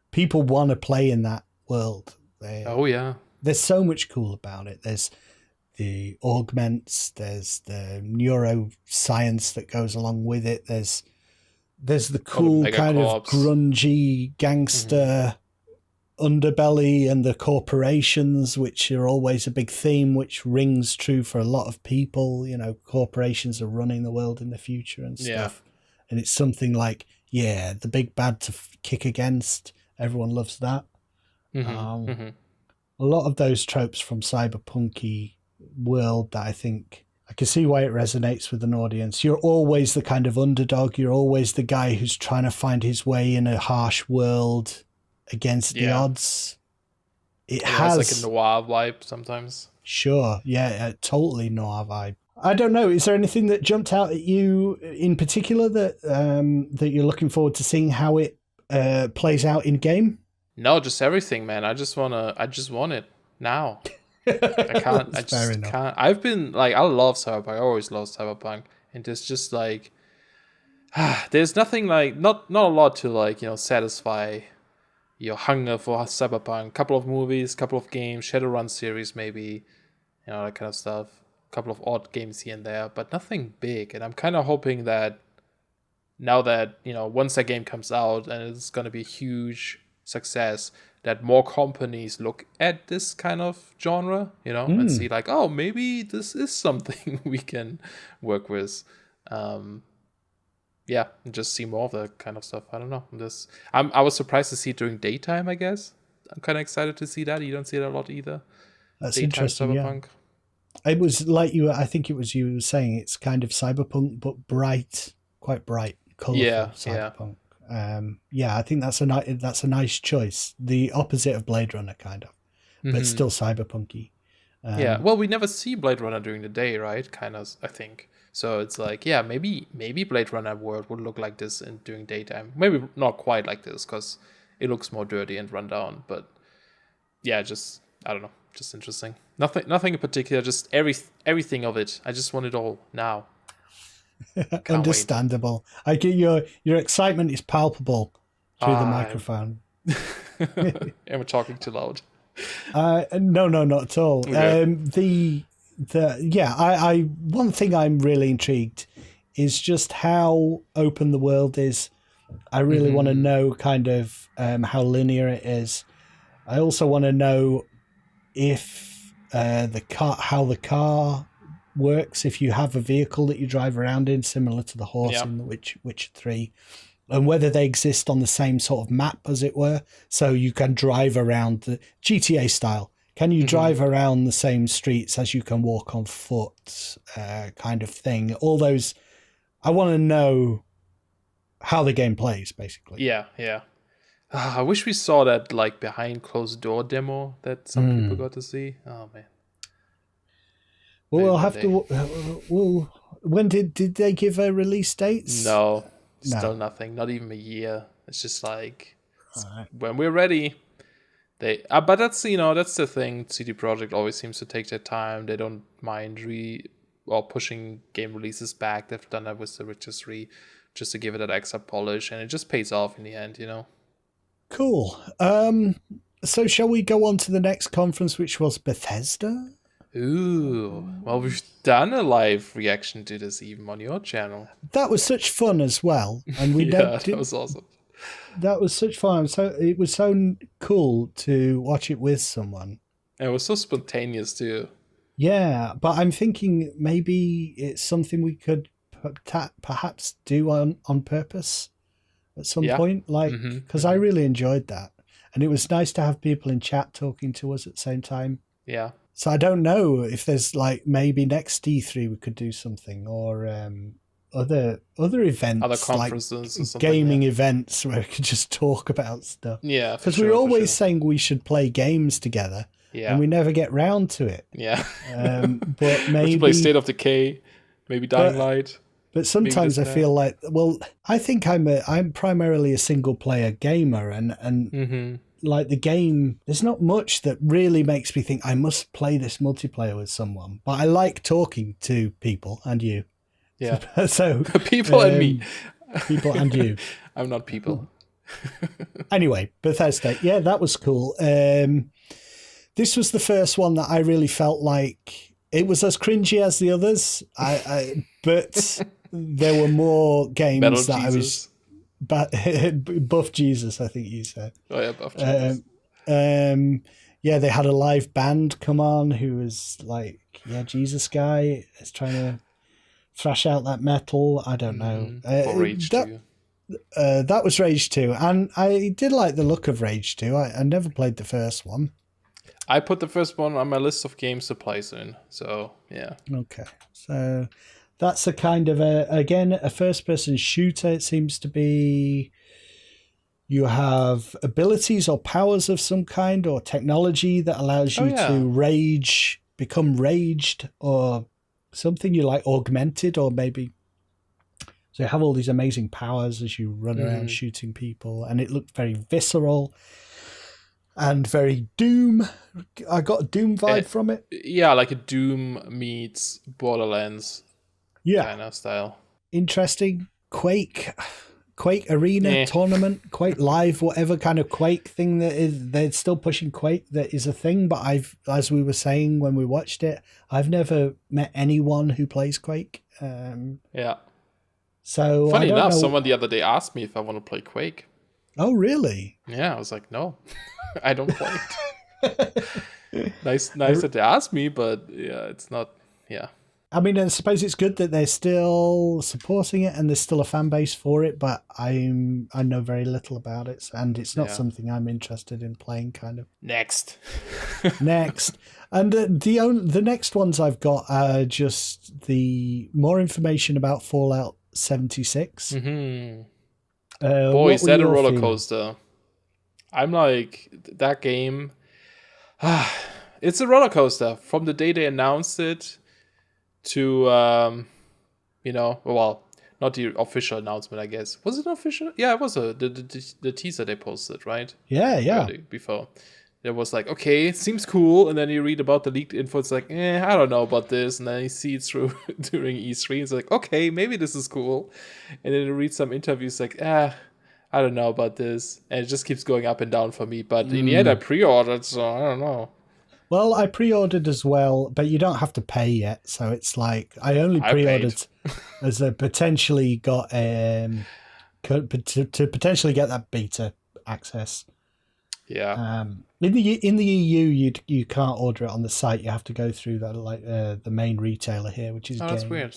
people want to play in that world. There's so much cool about it. There's the augments. There's the neuroscience that goes along with it. There's the cool kind of grungy gangster underbelly and the corporations, which are always a big theme, which rings true for a lot of people. You know, corporations are running the world in the future and stuff. And it's something like, the big bad to kick against. Everyone loves that. A lot of those tropes from cyberpunky world that I think I can see why it resonates with an audience. You're always the kind of underdog. You're always the guy who's trying to find his way in a harsh world against the odds. It has like a noir vibe sometimes. Sure, a totally noir vibe. I don't know. Is there anything that jumped out at you in particular that that you're looking forward to seeing how it plays out in game? No, just everything, man. I just want it now. I can't. I just can't. I've been like, I love Cyberpunk. I always love Cyberpunk, and there's just like, there's nothing like not a lot to like satisfy your hunger for Cyberpunk. Couple of movies, couple of games, Shadowrun series maybe, that kind of stuff. Couple of odd games here and there, but nothing big. And I'm kind of hoping that now that once that game comes out and it's going to be a huge success, that more companies look at this kind of genre, and see like, oh, maybe this is something we can work with. And just see more of that kind of stuff. I don't know. I was surprised to see it during daytime, I guess. I'm kind of excited to see that. You don't see it a lot either. That's daytime interesting, Cyberpunk. Yeah. It was like I think it was you saying it's kind of cyberpunk, but bright, quite bright, colourful cyberpunk. I think that's a nice choice. The opposite of Blade Runner, kind of, but still cyberpunky. Well, we never see Blade Runner during the day, right? Kind of, I think. So it's like, maybe Blade Runner world would look like this during daytime. Maybe not quite like this because it looks more dirty and run down. But just I don't know, just interesting. Nothing in particular. Just everything of it. I just want it all now. Understandable. I get your excitement is palpable through the microphone. Am I talking too loud? No, not at all. Okay. I one thing I'm really intrigued is just how open the world is. I really want to know kind of how linear it is. I also want to know if how the car works, if you have a vehicle that you drive around in, similar to the horse in the Witcher 3, and whether they exist on the same sort of map, as it were, so you can drive around the GTA style. Can you drive around the same streets as you can walk on foot, kind of thing? All those, I want to know how the game plays, basically. Yeah. I wish we saw that like behind closed door demo that some people got to see. Oh man. Well, we'll have to. Well, when did they give a release date? No, still nothing. Not even a year. It's just like when we're ready. But that's that's the thing. CD Projekt always seems to take their time. They don't mind pushing game releases back. They've done that with The Witcher 3, just to give it that extra polish, and it just pays off in the end. Cool. So shall we go on to the next conference, which was Bethesda? Ooh, well, we've done a live reaction to this even on your channel. That was such fun as well, and we that was awesome. That was such fun. So it was so cool to watch it with someone. And it was so spontaneous too. Yeah, but I'm thinking maybe it's something we could perhaps do on purpose at some point, like because I really enjoyed that, and it was nice to have people in chat talking to us at the same time. Yeah. So I don't know if there's like maybe next E3 we could do something, or other events, Other conferences like or something, gaming events where we could just talk about stuff. Yeah, because we're always saying we should play games together, and we never get round to it. Yeah, but maybe play State of Decay, maybe Dying Light. But sometimes I feel like, well, I think I'm primarily a single player gamer, and like the game, there's not much that really makes me think I must play this multiplayer with someone. But I like talking to people and you. Yeah. So people and me. People and you. I'm not people. Anyway, Bethesda. Yeah, that was cool. This was the first one that I really felt like it was as cringy as the others. But there were more games Metal that Jesus. I was Buff Jesus, I think you said. Oh yeah, Buff Jesus. Yeah, they had a live band come on who was like, Jesus guy is trying to thrash out that metal. I don't know. For Rage 2. That was Rage 2, and I did like the look of Rage 2. I never played the first one. I put the first one on my list of games to play soon. So yeah. Okay, so that's a kind of a first-person shooter. It seems to be. You have abilities or powers of some kind, or technology that allows you to rage, become raged, or something. You like augmented, or maybe. So you have all these amazing powers as you run around shooting people, and it looked very visceral and very Doom. I got a Doom vibe from it. Yeah, like a Doom meets Borderlands kind of style. Interesting. Quake Arena tournament, Quake Live, whatever kind of Quake thing that is. They're still pushing Quake. That is a thing, but as we were saying when we watched it, I've never met anyone who plays Quake. Yeah. So funny enough, someone the other day asked me if I want to play Quake. Oh, really? Yeah, I was like, no, I don't play it. nice that they asked me, but yeah, it's not. Yeah. I mean, I suppose it's good that they're still supporting it and there's still a fan base for it, but I know very little about it, and it's not something I'm interested in playing. Kind of next, and the next ones I've got are just the more information about Fallout 76. Boy, is that a roller coaster! I'm like that game. It's a roller coaster from the day they announced it to well, not the official announcement, I guess. Was it official? Yeah, it was the teaser they posted, right? Yeah. Before it was like, okay, it seems cool, and then you read about the leaked info, it's like, I don't know about this, and then you see it through during E3, it's like, okay, maybe this is cool, and then you read some interviews like, I don't know about this, and it just keeps going up and down for me. But in the end, I pre-ordered, so I don't know. Well, I pre-ordered as well, but you don't have to pay yet. So it's like I only pre-ordered as a potentially got to potentially get that beta access. Yeah. In the EU, you can't order it on the site. You have to go through the main retailer here, which is that's weird.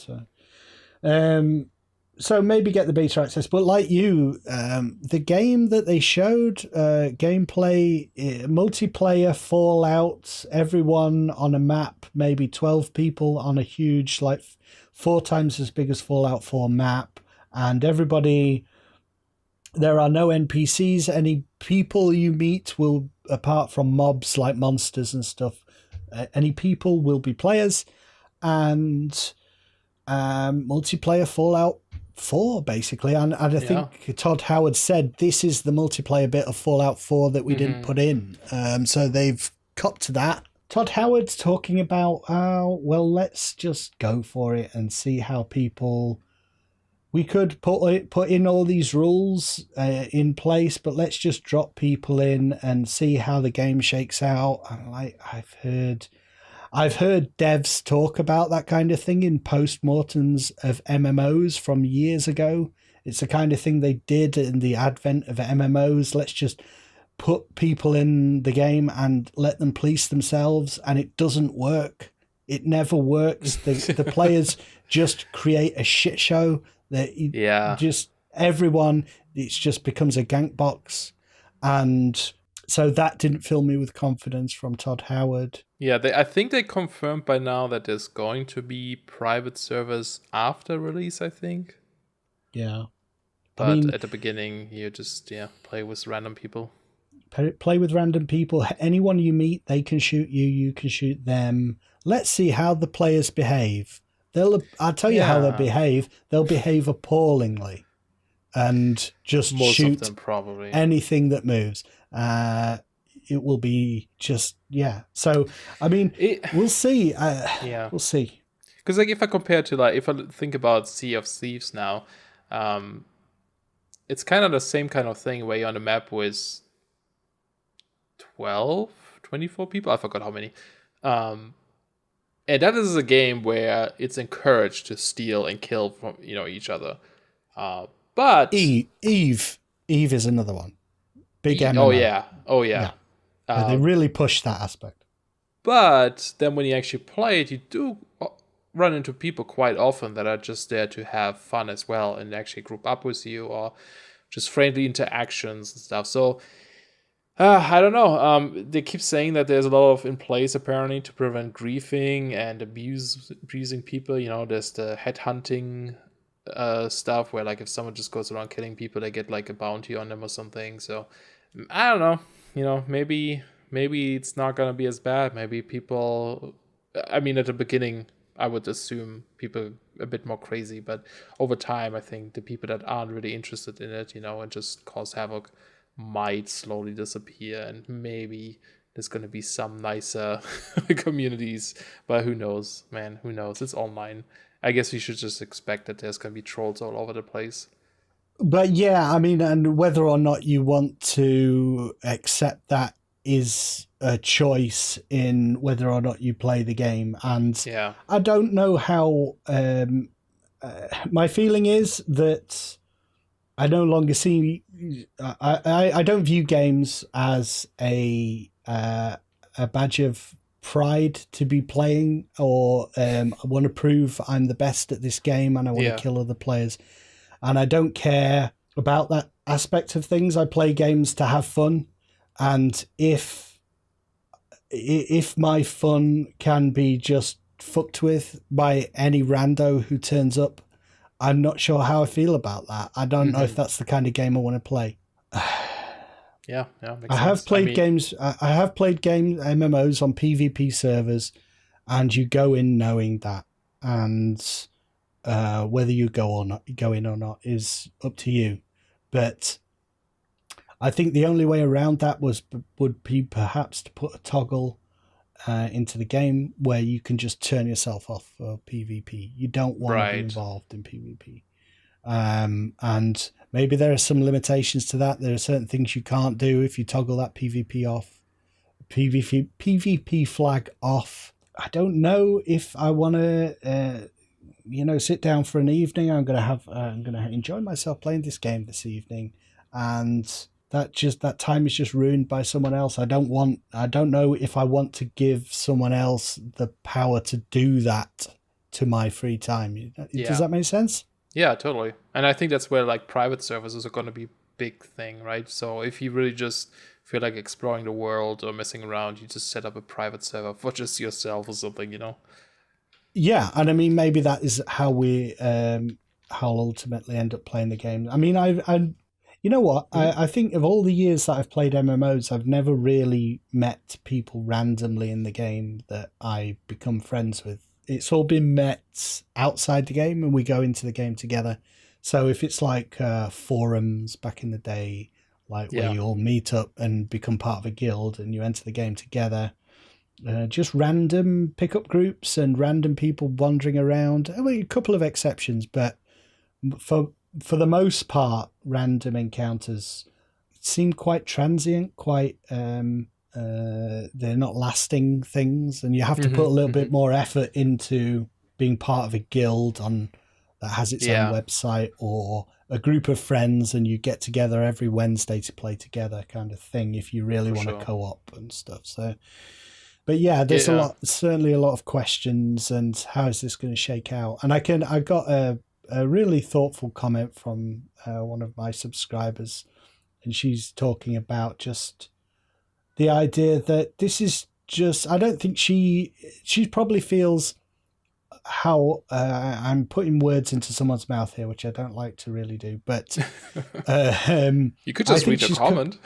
So maybe get the beta access, but like you, the game that they showed, gameplay, multiplayer Fallout, everyone on a map, maybe 12 people on a huge, like 4 times as big as Fallout 4 map, and everybody, there are no NPCs, any people you meet will, apart from mobs like monsters and stuff, any people will be players, and multiplayer Fallout 4 basically, and I think Todd Howard said this is the multiplayer bit of Fallout 4 that we didn't put in, so they've copped to that. Todd Howard's talking about let's just go for it and see how people, we could put in all these rules in place, but let's just drop people in and see how the game shakes out. I've heard devs talk about that kind of thing in post-mortems of MMOs from years ago. It's the kind of thing they did in the advent of MMOs. Let's just put people in the game and let them police themselves, and it doesn't work. It never works. The players just create a shit show. Just everyone, it just becomes a gank box. And So that didn't fill me with confidence from Todd Howard. Yeah, I think they confirmed by now that there's going to be private servers after release, I think. Yeah. But at the beginning, you just play with random people. Play with random people. Anyone you meet, they can shoot you. You can shoot them. Let's see how the players behave. I'll tell you how they'll behave. They'll behave appallingly, and just Most shoot of them probably anything that moves. It will be just So I mean, we'll see. We'll see. Because like if I compare to if I think about Sea of Thieves now, it's kind of the same kind of thing where you're on a map with 24 people. I forgot how many. And that is a game where it's encouraged to steal and kill from each other. But Eve is another one. Big MMO. Oh yeah. They really push that aspect. But then when you actually play it, you do run into people quite often that are just there to have fun as well and actually group up with you, or just friendly interactions and stuff. So I don't know. They keep saying that there's a lot of in place apparently to prevent griefing and abusing people. There's the headhunting stuff where like if someone just goes around killing people, they get like a bounty on them or something. So I don't know. Maybe it's not gonna be as bad. Maybe people. I mean, at the beginning, I would assume people a bit more crazy, but over time, I think the people that aren't really interested in it, and just cause havoc, might slowly disappear, and maybe there's going to be some nicer communities, but who knows, man, who knows? It's online. I guess we should just expect that there's going to be trolls all over the place. But yeah, I mean, and whether or not you want to accept that is a choice in whether or not you play the game. And I don't know how my feeling is that I no longer see. I don't view games as a badge of pride to be playing, or I want to prove I'm the best at this game and I want to kill other players. And I don't care about that aspect of things. I play games to have fun, and if my fun can be just fucked with by any rando who turns up, I'm not sure how I feel about that. I don't know if that's the kind of game I want to play. Yeah, I have played games. I have played MMOs on PvP servers, and you go in knowing that, and whether you go in or not is up to you. But I think the only way around that would be perhaps to put a toggle into the game where you can just turn yourself off for PvP. You don't want to be involved in PvP. And maybe there are some limitations to that. There are certain things you can't do if you toggle that PvP off. PvP flag off. I don't know if I want to, sit down for an evening. I'm going to enjoy myself playing this game this evening, and that time is just ruined by someone else. I don't know if I want to give someone else the power to do that to my free time. Does that make sense? Yeah, totally. And I think that's where like private servers are going to be a big thing, right? So if you really just feel like exploring the world or messing around, you just set up a private server for just yourself or something, Yeah, and I mean, maybe that is how we how I'll ultimately end up playing the game. I mean, you know what? I think of all the years that I've played MMOs, I've never really met people randomly in the game that I become friends with. It's all been met outside the game, and we go into the game together. So if it's like forums back in the day, like where you all meet up and become part of a guild and you enter the game together, just random pickup groups and random people wandering around. I mean, a couple of exceptions, but for the most part, random encounters seem quite transient, quite they're not lasting things, and you have to put a little bit more effort into being part of a guild that has its own website, or a group of friends and you get together every Wednesday to play together kind of thing if you really want to co-op and stuff. So, but yeah, there's certainly a lot of questions, and how is this going to shake out? And I got a really thoughtful comment from one of my subscribers, and she's talking about just the idea that this is just, I don't think she probably feels how I'm putting words into someone's mouth here, which I don't like to really do, but you could just read a comment.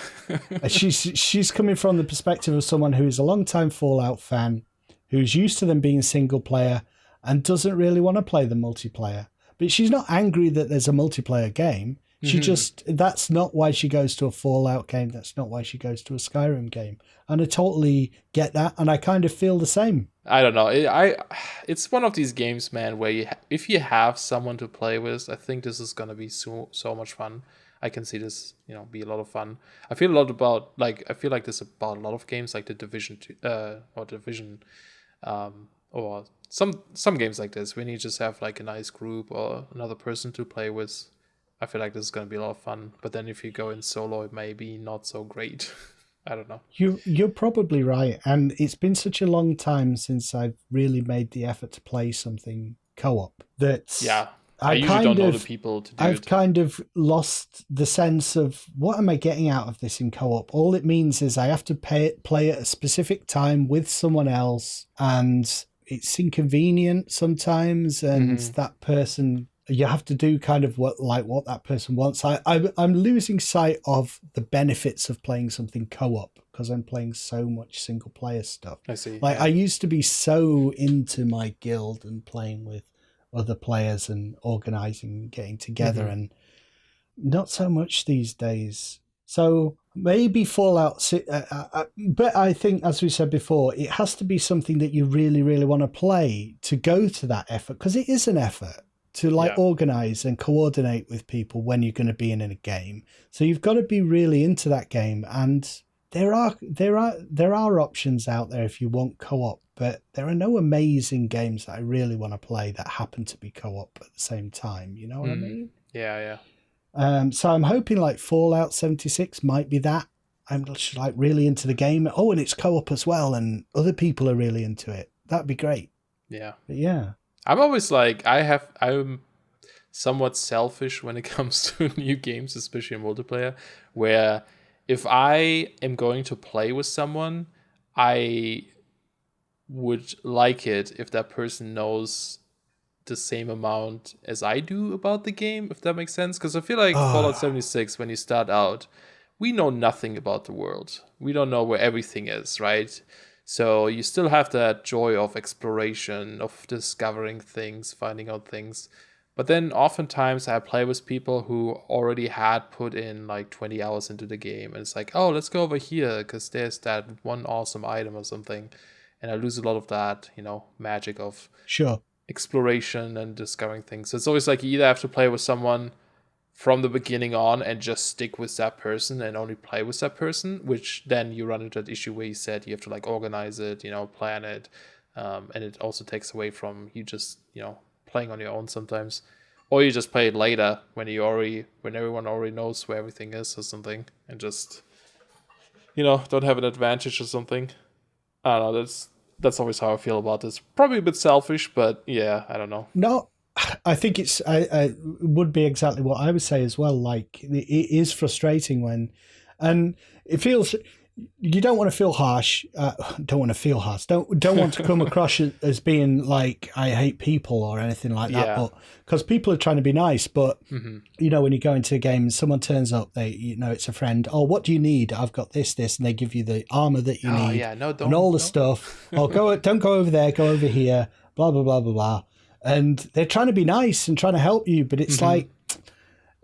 She's coming from the perspective of someone who is a long-time Fallout fan, who's used to them being single player and doesn't really want to play the multiplayer. But she's not angry that there's a multiplayer game. She just, that's not why she goes to a Fallout game. That's not why she goes to a Skyrim game. And I totally get that. And I kind of feel the same. I don't know. It's one of these games, man, where if you have someone to play with, I think this is going to be so much fun. I can see this, be a lot of fun. I feel like this about a lot of games, like the Division 2, or Division, or some games like this, when you just have like a nice group or another person to play with. I feel like this is going to be a lot of fun. But then if you go in solo, it may be not so great. I don't know. You're probably right. And it's been such a long time since I've really made the effort to play something co-op that I usually don't know the people to do it. I've kind of lost the sense of what am I getting out of this in co-op? All it means is I have to play at a specific time with someone else, and it's inconvenient sometimes, and that person, you have to do kind of what that person wants. I'm losing sight of the benefits of playing something co-op because I'm playing so much single player stuff. I see. I used to be so into my guild and playing with other players and organizing and getting together, and not so much these days. So maybe Fallout, but I think, as we said before, it has to be something that you really, really want to play to go to that effort, because it is an effort to organize and coordinate with people when you're going to be in a game. So you've got to be really into that game, and there are options out there if you want co-op, but there are no amazing games that I really want to play that happen to be co-op at the same time. You know what I mean? Yeah. So I'm hoping like Fallout 76 might be that. I'm just like really into the game. Oh, and it's co-op as well, and other people are really into it. That'd be great. Yeah. But yeah. I'm always like, I'm somewhat selfish when it comes to new games, especially in multiplayer, where if I am going to play with someone, I would like it if that person knows the same amount as I do about the game, if that makes sense. Because I feel like Fallout 76, when you start out, we know nothing about the world. We don't know where everything is, right? So you still have that joy of exploration, of discovering things, finding out things. But then oftentimes I play with people who already had put in like 20 hours into the game. And it's like, oh, let's go over here because there's that one awesome item or something. And I lose a lot of that, magic of exploration and discovering things. So it's always like you either have to play with someone from the beginning on and just stick with that person and only play with that person, which then you run into that issue where you said you have to like organize it, plan it. And it also takes away from you just, playing on your own sometimes. Or you just play it later when everyone already knows where everything is or something, and just, don't have an advantage or something. I don't know, that's always how I feel about this. Probably a bit selfish, but yeah, I don't know. No, I think I would be exactly what I would say as well. Like, it is frustrating and it feels, you don't want to feel harsh. Don't want to feel harsh. Don't want to come across as being like, I hate people or anything like that. Yeah. But because people are trying to be nice, but when you go into a game and someone turns up, it's a friend. Oh, what do you need? I've got this, and they give you the armor that you need. Yeah, no, don't, and all the stuff. Oh, don't go over there. Go over here. Blah blah blah blah blah. And they're trying to be nice and trying to help you, but it's like,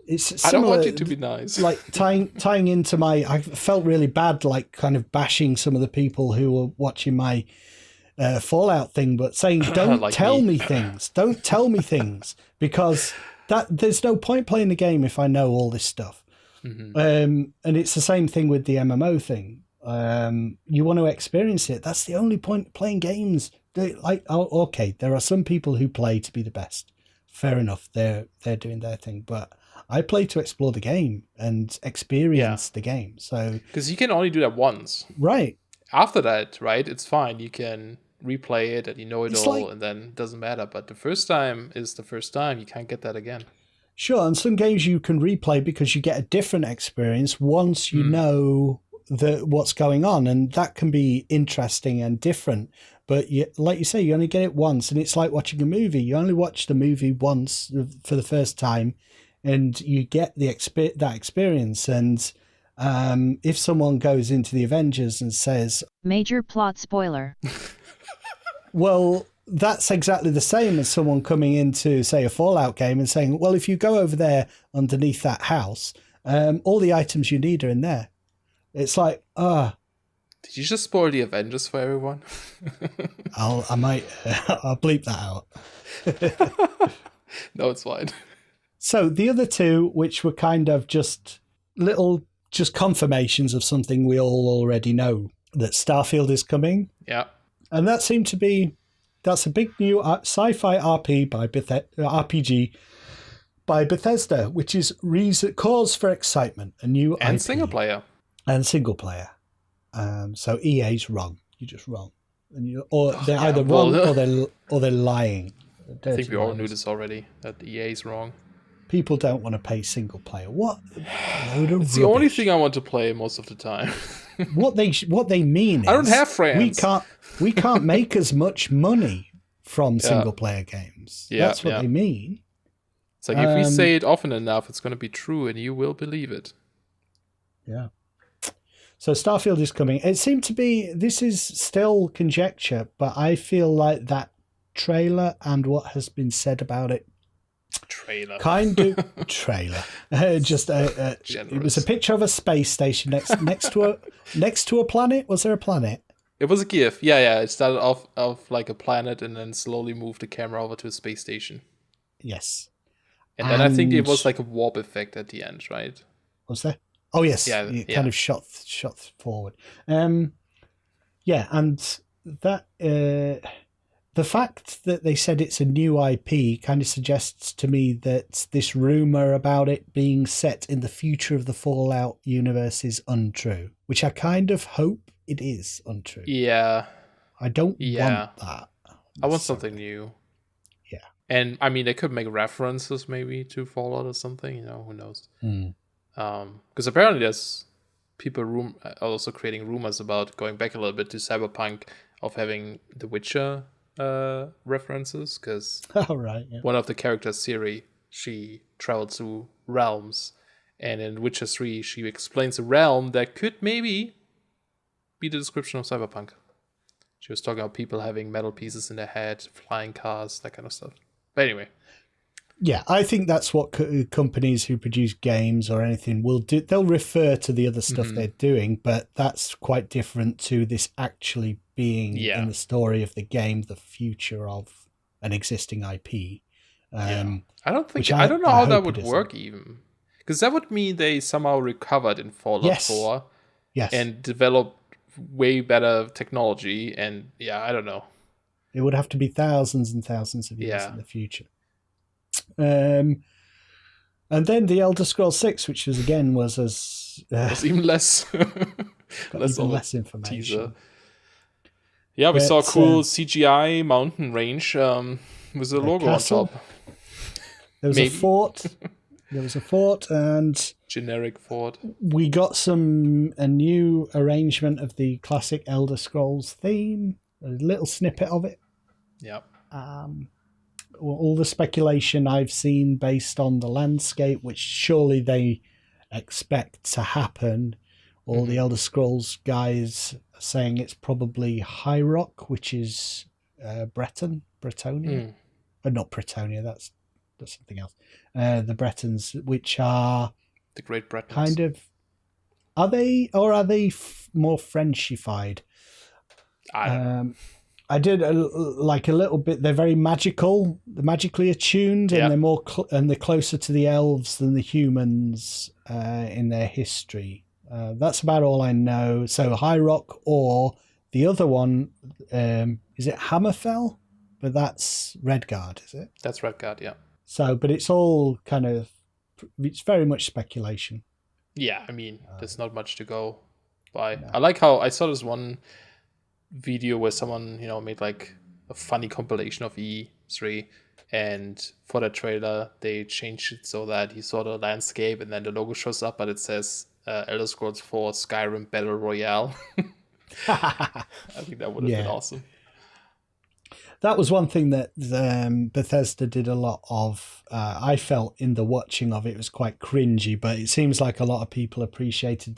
it's similar, I don't want you to be nice. Like tying into I felt really bad, like kind of bashing some of the people who were watching my Fallout thing, but saying, don't like tell me. me things. Don't tell me things, because there's no point playing the game if I know all this stuff. And it's the same thing with the MMO thing. You want to experience it. That's the only point of playing games. Okay, there are some people who play to be the best. Fair enough, they're doing their thing, but I play to explore the game and experience the game. So because you can only do that once, right? After that, right, it's fine. You can replay it and it's all, and then it doesn't matter. But the first time is the first time. You can't get that again. Sure, and some games you can replay because you get a different experience once you know what's going on, and that can be interesting and different. But like you say, you only get it once, and it's like watching a movie. You only watch the movie once for the first time, and you get that experience. And if someone goes into the Avengers and says, "Major plot spoiler," well, that's exactly the same as someone coming into, say, a Fallout game and saying, well, if you go over there underneath that house, all the items you need are in there. It's like, Did you just spoil the Avengers for everyone? I'll bleep that out. No, it's fine. So the other two, which were kind of just confirmations of something we all already know, that Starfield is coming. Yeah. And that's a big new sci-fi RPG by Bethesda, which is cause for excitement. A new and IP. single player. And single player. So EA's wrong. You're just wrong. They're either wrong or they're lying. I think we all knew this already, that EA is wrong. People don't want to pay single player. What? It's the only thing I want to play most of the time. What they mean is, I don't have friends. We can't make as much money from single player games. Yeah, that's what they mean. It's like if we say it often enough, it's going to be true, and you will believe it. Yeah. So Starfield is coming. It seemed to be. This is still conjecture, but I feel like that trailer and what has been said about it. Trailer. Just it was a picture of a space station next to a planet. Was there a planet? It was a GIF. Yeah. It started off of like a planet and then slowly moved the camera over to a space station. Yes. And then I think it was like a warp effect at the end, right? Was there? Oh yes. Yeah. It kind of shot forward. Yeah, and that the fact that they said it's a new IP kind of suggests to me that this rumor about it being set in the future of the Fallout universe is untrue, which I kind of hope it is untrue. Yeah. I don't want that. I want something new. Yeah. And I mean, they could make references maybe to Fallout or something, who knows? Because apparently there's people also creating rumors about going back a little bit to Cyberpunk of having The Witcher references, because one of the characters, Ciri, she traveled through realms, and in Witcher 3 she explains a realm that could maybe be the description of Cyberpunk. She was talking about people having metal pieces in their head, flying cars, that kind of stuff. But anyway. Yeah, I think that's what companies who produce games or anything will do. They'll refer to the other stuff they're doing, but that's quite different to this actually being in the story of the game, the future of an existing IP. I don't know how that would work even. Because that would mean they somehow recovered in Fallout 4 and developed way better technology. And I don't know. It would have to be thousands and thousands of years in the future. And then the Elder Scrolls 6, which was was even less less information. Teaser. Yeah, we saw a cool CGI mountain range with a logo castle. on top. There was a fort. There was a fort, and generic fort. We got a new arrangement of the classic Elder Scrolls theme. A little snippet of it. Yeah. All the speculation I've seen based on the landscape, which surely they expect to happen. All the Elder Scrolls guys are saying it's probably High Rock, which is Bretonia. Not Bretonia, that's something else. The Bretons, which are the Great Bretons. Kind of. Are they more Frenchified? I don't know. I did a little bit. They're very magical. They're magically attuned, and they're more and they're closer to the elves than the humans in their history. That's about all I know. So High Rock, or the other one, is it Hammerfell? But that's Redguard, is it? That's Redguard, yeah. So, but it's all it's very much speculation. Yeah, I mean, there's not much to go by. No. I like how I saw this one video where someone made like a funny compilation of E3, and for that trailer they changed it so that you saw the landscape and then the logo shows up, but it says Elder Scrolls 4 Skyrim Battle Royale. I think that would have been awesome. That was one thing that Bethesda did a lot of. I felt in the watching of it was quite cringy, but it seems like a lot of people appreciated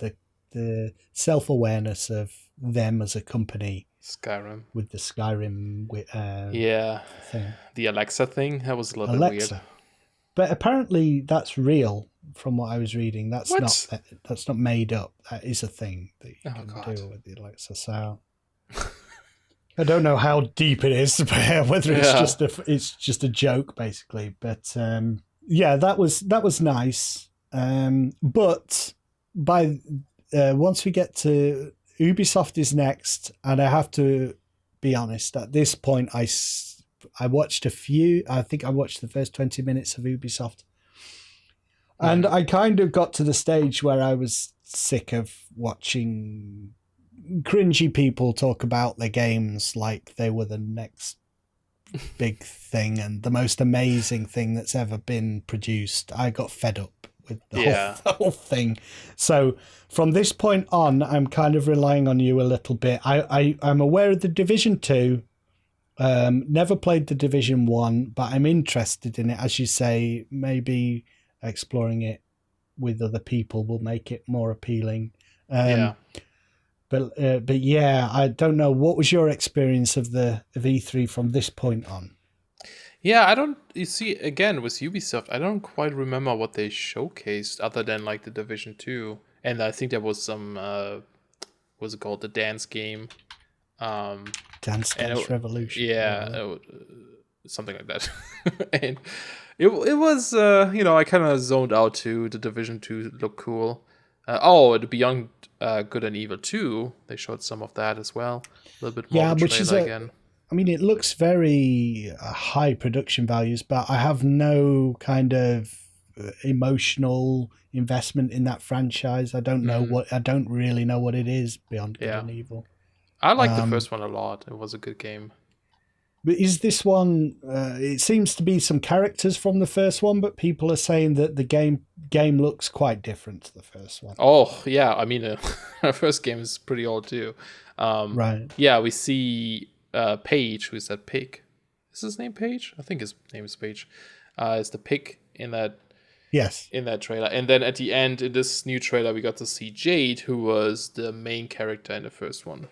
the self-awareness of them as a company. Skyrim. With the Skyrim thing. The Alexa thing, that was a little bit weird. But apparently that's real from what I was reading. That's not made up. That is a thing that you can do with the Alexa. So I don't know how deep it is, whether it's just a joke basically. But that was nice. But by once we get to Ubisoft is next, and I have to be honest, at this point I watched I think I watched the first 20 minutes of Ubisoft, and I kind of got to the stage where I was sick of watching cringy people talk about their games like they were the next big thing and the most amazing thing that's ever been produced. I got fed up with the whole thing. So from this point on, I'm kind of relying on you a little bit. I'm aware of the Division 2. Never played the Division 1, but I'm interested in it. As you say, maybe exploring it with other people will make it more appealing. But I don't know. What was your experience of E3 from this point on? Yeah, you see, again, with Ubisoft, I don't quite remember what they showcased other than like the Division 2. And I think there was some, what's it called? The dance game. Dance Revolution. Yeah, something like that. And it was, I kind of zoned out too. The Division 2 looked cool. The Beyond Good and Evil 2, they showed some of that as well. A little bit more of a trailer again. I mean, it looks very high production values, but I have no kind of emotional investment in that franchise. I don't know I don't really know what it is Beyond Good and Evil. I liked the first one a lot. It was a good game. But is this one? It seems to be some characters from the first one, but people are saying that the game looks quite different to the first one. Oh yeah, I mean, our first game is pretty old too. Right. Yeah, we see Paige, who's that pig. Is his name Paige? I think his name is Paige. Is the pig in that? Yes. In that trailer, and then at the end, in this new trailer, we got to see Jade, who was the main character in the first one.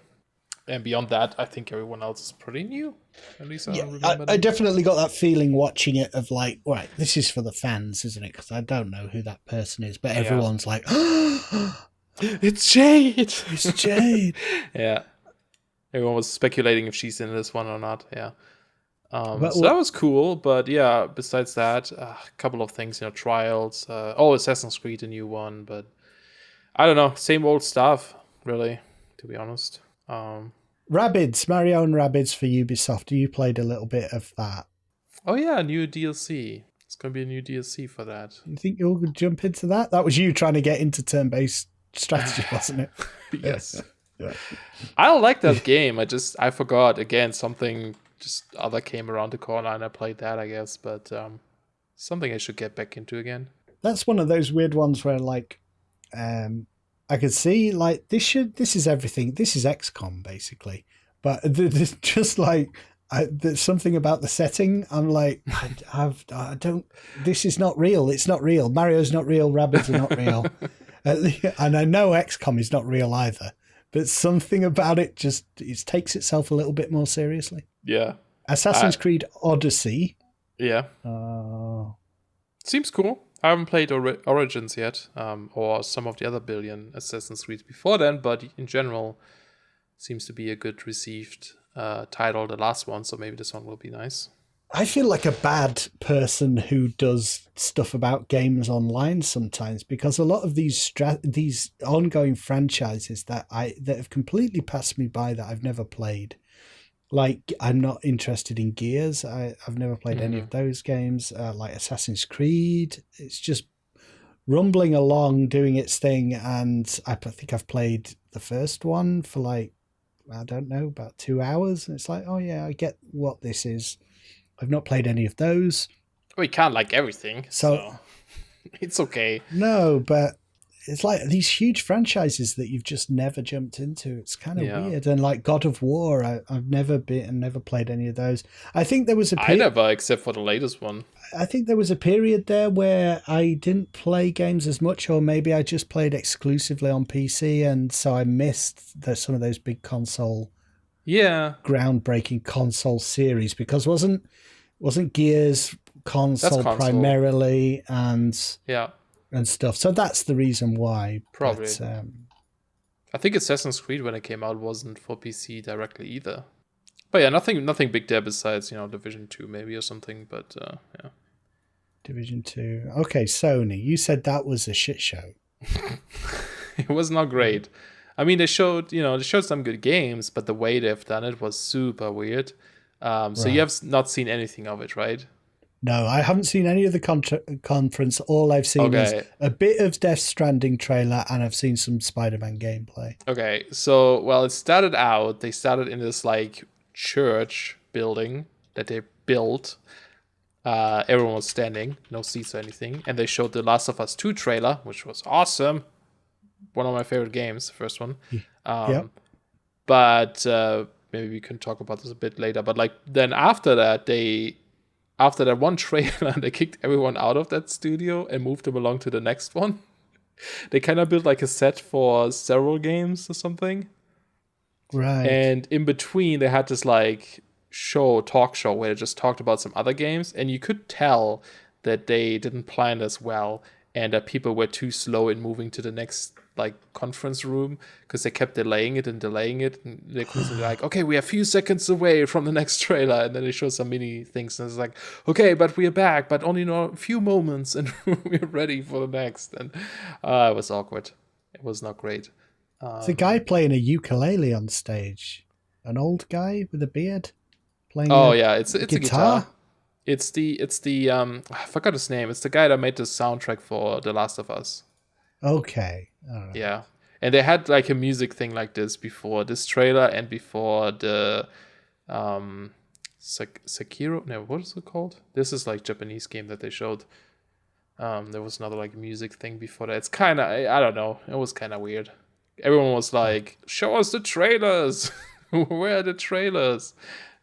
And beyond that, I think everyone else is pretty new. At least I definitely got that feeling watching it of like, right, this is for the fans, isn't it? Because I don't know who that person is, but everyone's like, it's Jade! It's Jade! Yeah. Everyone was speculating if she's in this one or not, yeah. So that was cool, but yeah, besides that, a couple of things, Trials. Assassin's Creed, a new one, but I don't know, same old stuff, really, to be honest. Rabbids, Mario and Rabbids for Ubisoft. You played a little bit of that. Oh yeah, new DLC. It's going to be a new DLC for that. You think you'll jump into that? That was you trying to get into turn-based strategy, wasn't it? Yes. Yeah. I like that game. I forgot. Again, something just other came around the corner and I played that, I guess. But something I should get back into again. That's one of those weird ones where like I could see like this is everything. This is XCOM basically, but there's just like there's something about the setting. I'm like I don't. This is not real. It's not real. Mario's not real. Rabbids are not real, and I know XCOM is not real either. But something about it it takes itself a little bit more seriously. Yeah. Assassin's Creed Odyssey. Yeah. Seems cool. I haven't played Origins yet, or some of the other billion Assassin's Creed before then, but in general, seems to be a good received title, the last one, so maybe this one will be nice. I feel like a bad person who does stuff about games online sometimes, because a lot of these ongoing franchises that have completely passed me by that I've never played. Like, I'm not interested in Gears. I've never played any of those games. Like Assassin's Creed, it's just rumbling along, doing its thing. And I think I've played the first one for like, I don't know, about 2 hours. And it's like, oh yeah, I get what this is. I've not played any of those. We can't like everything, so it's okay. No, but it's like these huge franchises that you've just never jumped into. It's kind of Yeah. weird. And like God of War, I've never played any of those. I think there was a I never, except for the latest one. I think there was a period there where I didn't play games as much, or maybe I just played exclusively on PC, and so I missed some of those big groundbreaking console series, because wasn't Gears console primarily and stuff. So that's the reason why. Probably. But, I think Assassin's Creed, when it came out, wasn't for PC directly either. But yeah, nothing big there besides, Division 2 maybe or something, but yeah. Division 2. Okay, Sony, you said that was a shit show. It was not great. I mean, they showed some good games, but the way they've done it was super weird. So you have not seen anything of it, right? No, I haven't seen any of the conference. All I've seen is a bit of Death Stranding trailer, and I've seen some Spider-Man gameplay. Okay, so, they started in this, like, church building that they built. Everyone was standing, no seats or anything, and they showed the Last of Us 2 trailer, which was awesome. One of my favorite games, the first one. Yep. But maybe we can talk about this a bit later. But like then after that one trailer, they kicked everyone out of that studio and moved them along to the next one. They kind of built like a set for several games or something. Right. And in between, they had this like talk show where they just talked about some other games, and you could tell that they didn't plan as well, and that people were too slow in moving to the next like conference room because they kept delaying it, and they could be like, okay, we are a few seconds away from the next trailer, and then they show some mini things, and it's like, okay, but we are back, but only a few moments, and we're ready for the next. And it was awkward. It was not great. It's a guy playing a ukulele on stage, an old guy with a beard playing. It's a guitar. It's the I forgot his name. It's the guy that made the soundtrack for The Last of Us. Okay. All right. Yeah. And they had like a music thing like this before this trailer and before the Sekiro. No, what is it called? This is like Japanese game that they showed. There was another like music thing before that. It's kind of, I don't know. It was kind of weird. Everyone was like, show us the trailers. Where are the trailers?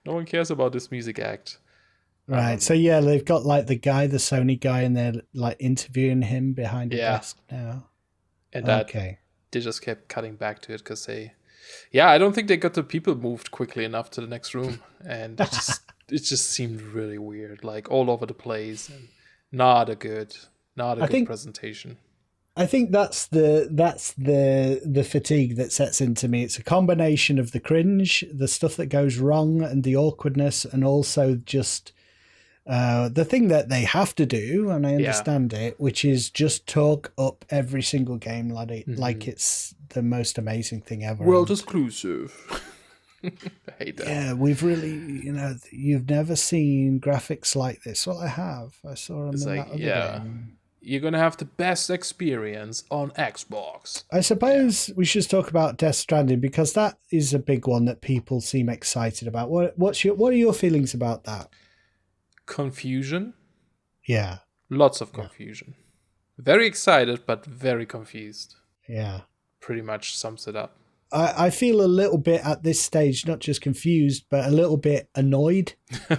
No one cares about this music act. Right. So yeah, they've got like the Sony guy, and they're like interviewing him behind a desk now. And they just kept cutting back to it because I don't think they got the people moved quickly enough to the next room, and it just seemed really weird, like all over the place, and not a good presentation. I think that's the fatigue that sets into me. It's a combination of the cringe, the stuff that goes wrong, and the awkwardness, and also just the thing that they have to do, and I understand it, which is just talk up every single game like it's the most amazing thing ever. World exclusive. I hate that. Yeah, we've really, you've never seen graphics like this. Well, I have. I saw them in that other game. You're going to have the best experience on Xbox. I suppose we should talk about Death Stranding, because that is a big one that people seem excited about. What are your feelings about that? Confusion. Yeah. Lots of confusion. Very excited, but very confused. Yeah. Pretty much sums it up. I feel a little bit at this stage, not just confused, but a little bit annoyed.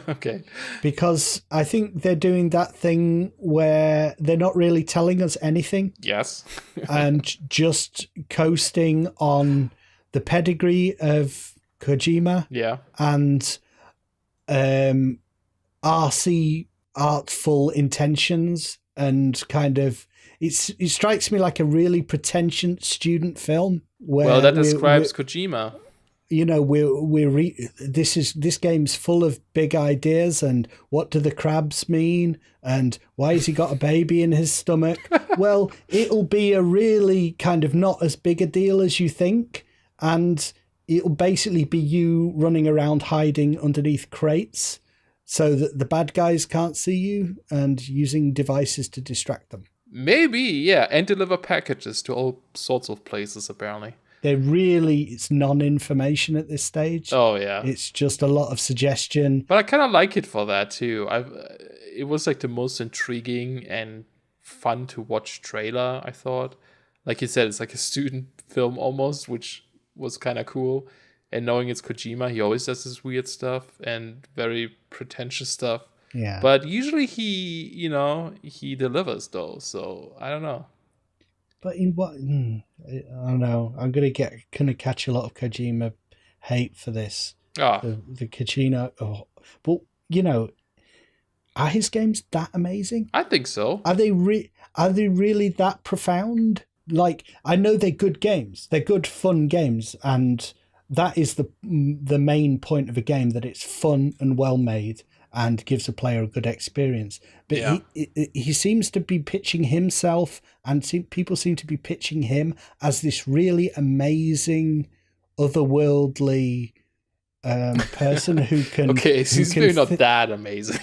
Okay. Because I think they're doing that thing where they're not really telling us anything. Yes. And just coasting on the pedigree of Kojima. Yeah. And RC artful intentions, and kind of it strikes me like a really pretentious student film. Well, that describes Kojima. This game's full of big ideas, and what do the crabs mean, and why has he got a baby in his stomach? Well, it'll be a really kind of not as big a deal as you think, and it'll basically be you running around hiding underneath crates so that the bad guys can't see you, and using devices to distract them. Maybe, yeah, and deliver packages to all sorts of places, apparently. It's non-information at this stage. Oh, yeah. It's just a lot of suggestion. But I kind of like it for that, too. It was like the most intriguing and fun to watch trailer, I thought. like you said, it's like a student film almost, which was kind of cool. And knowing it's Kojima, he always does this weird stuff and very pretentious stuff. Yeah. But usually he delivers though. So I don't know. But in what? I don't know. I'm gonna catch a lot of Kojima hate for this. The Kojima. Oh, but are his games that amazing? I think so. Are they really that profound? Like, I know they're good games. They're good, fun games, and that is the main point of a game, that it's fun and well made and gives a player a good experience. But yeah. he seems to be pitching himself, and people seem to be pitching him as this really amazing, otherworldly person who can... Okay, so he's maybe not that amazing.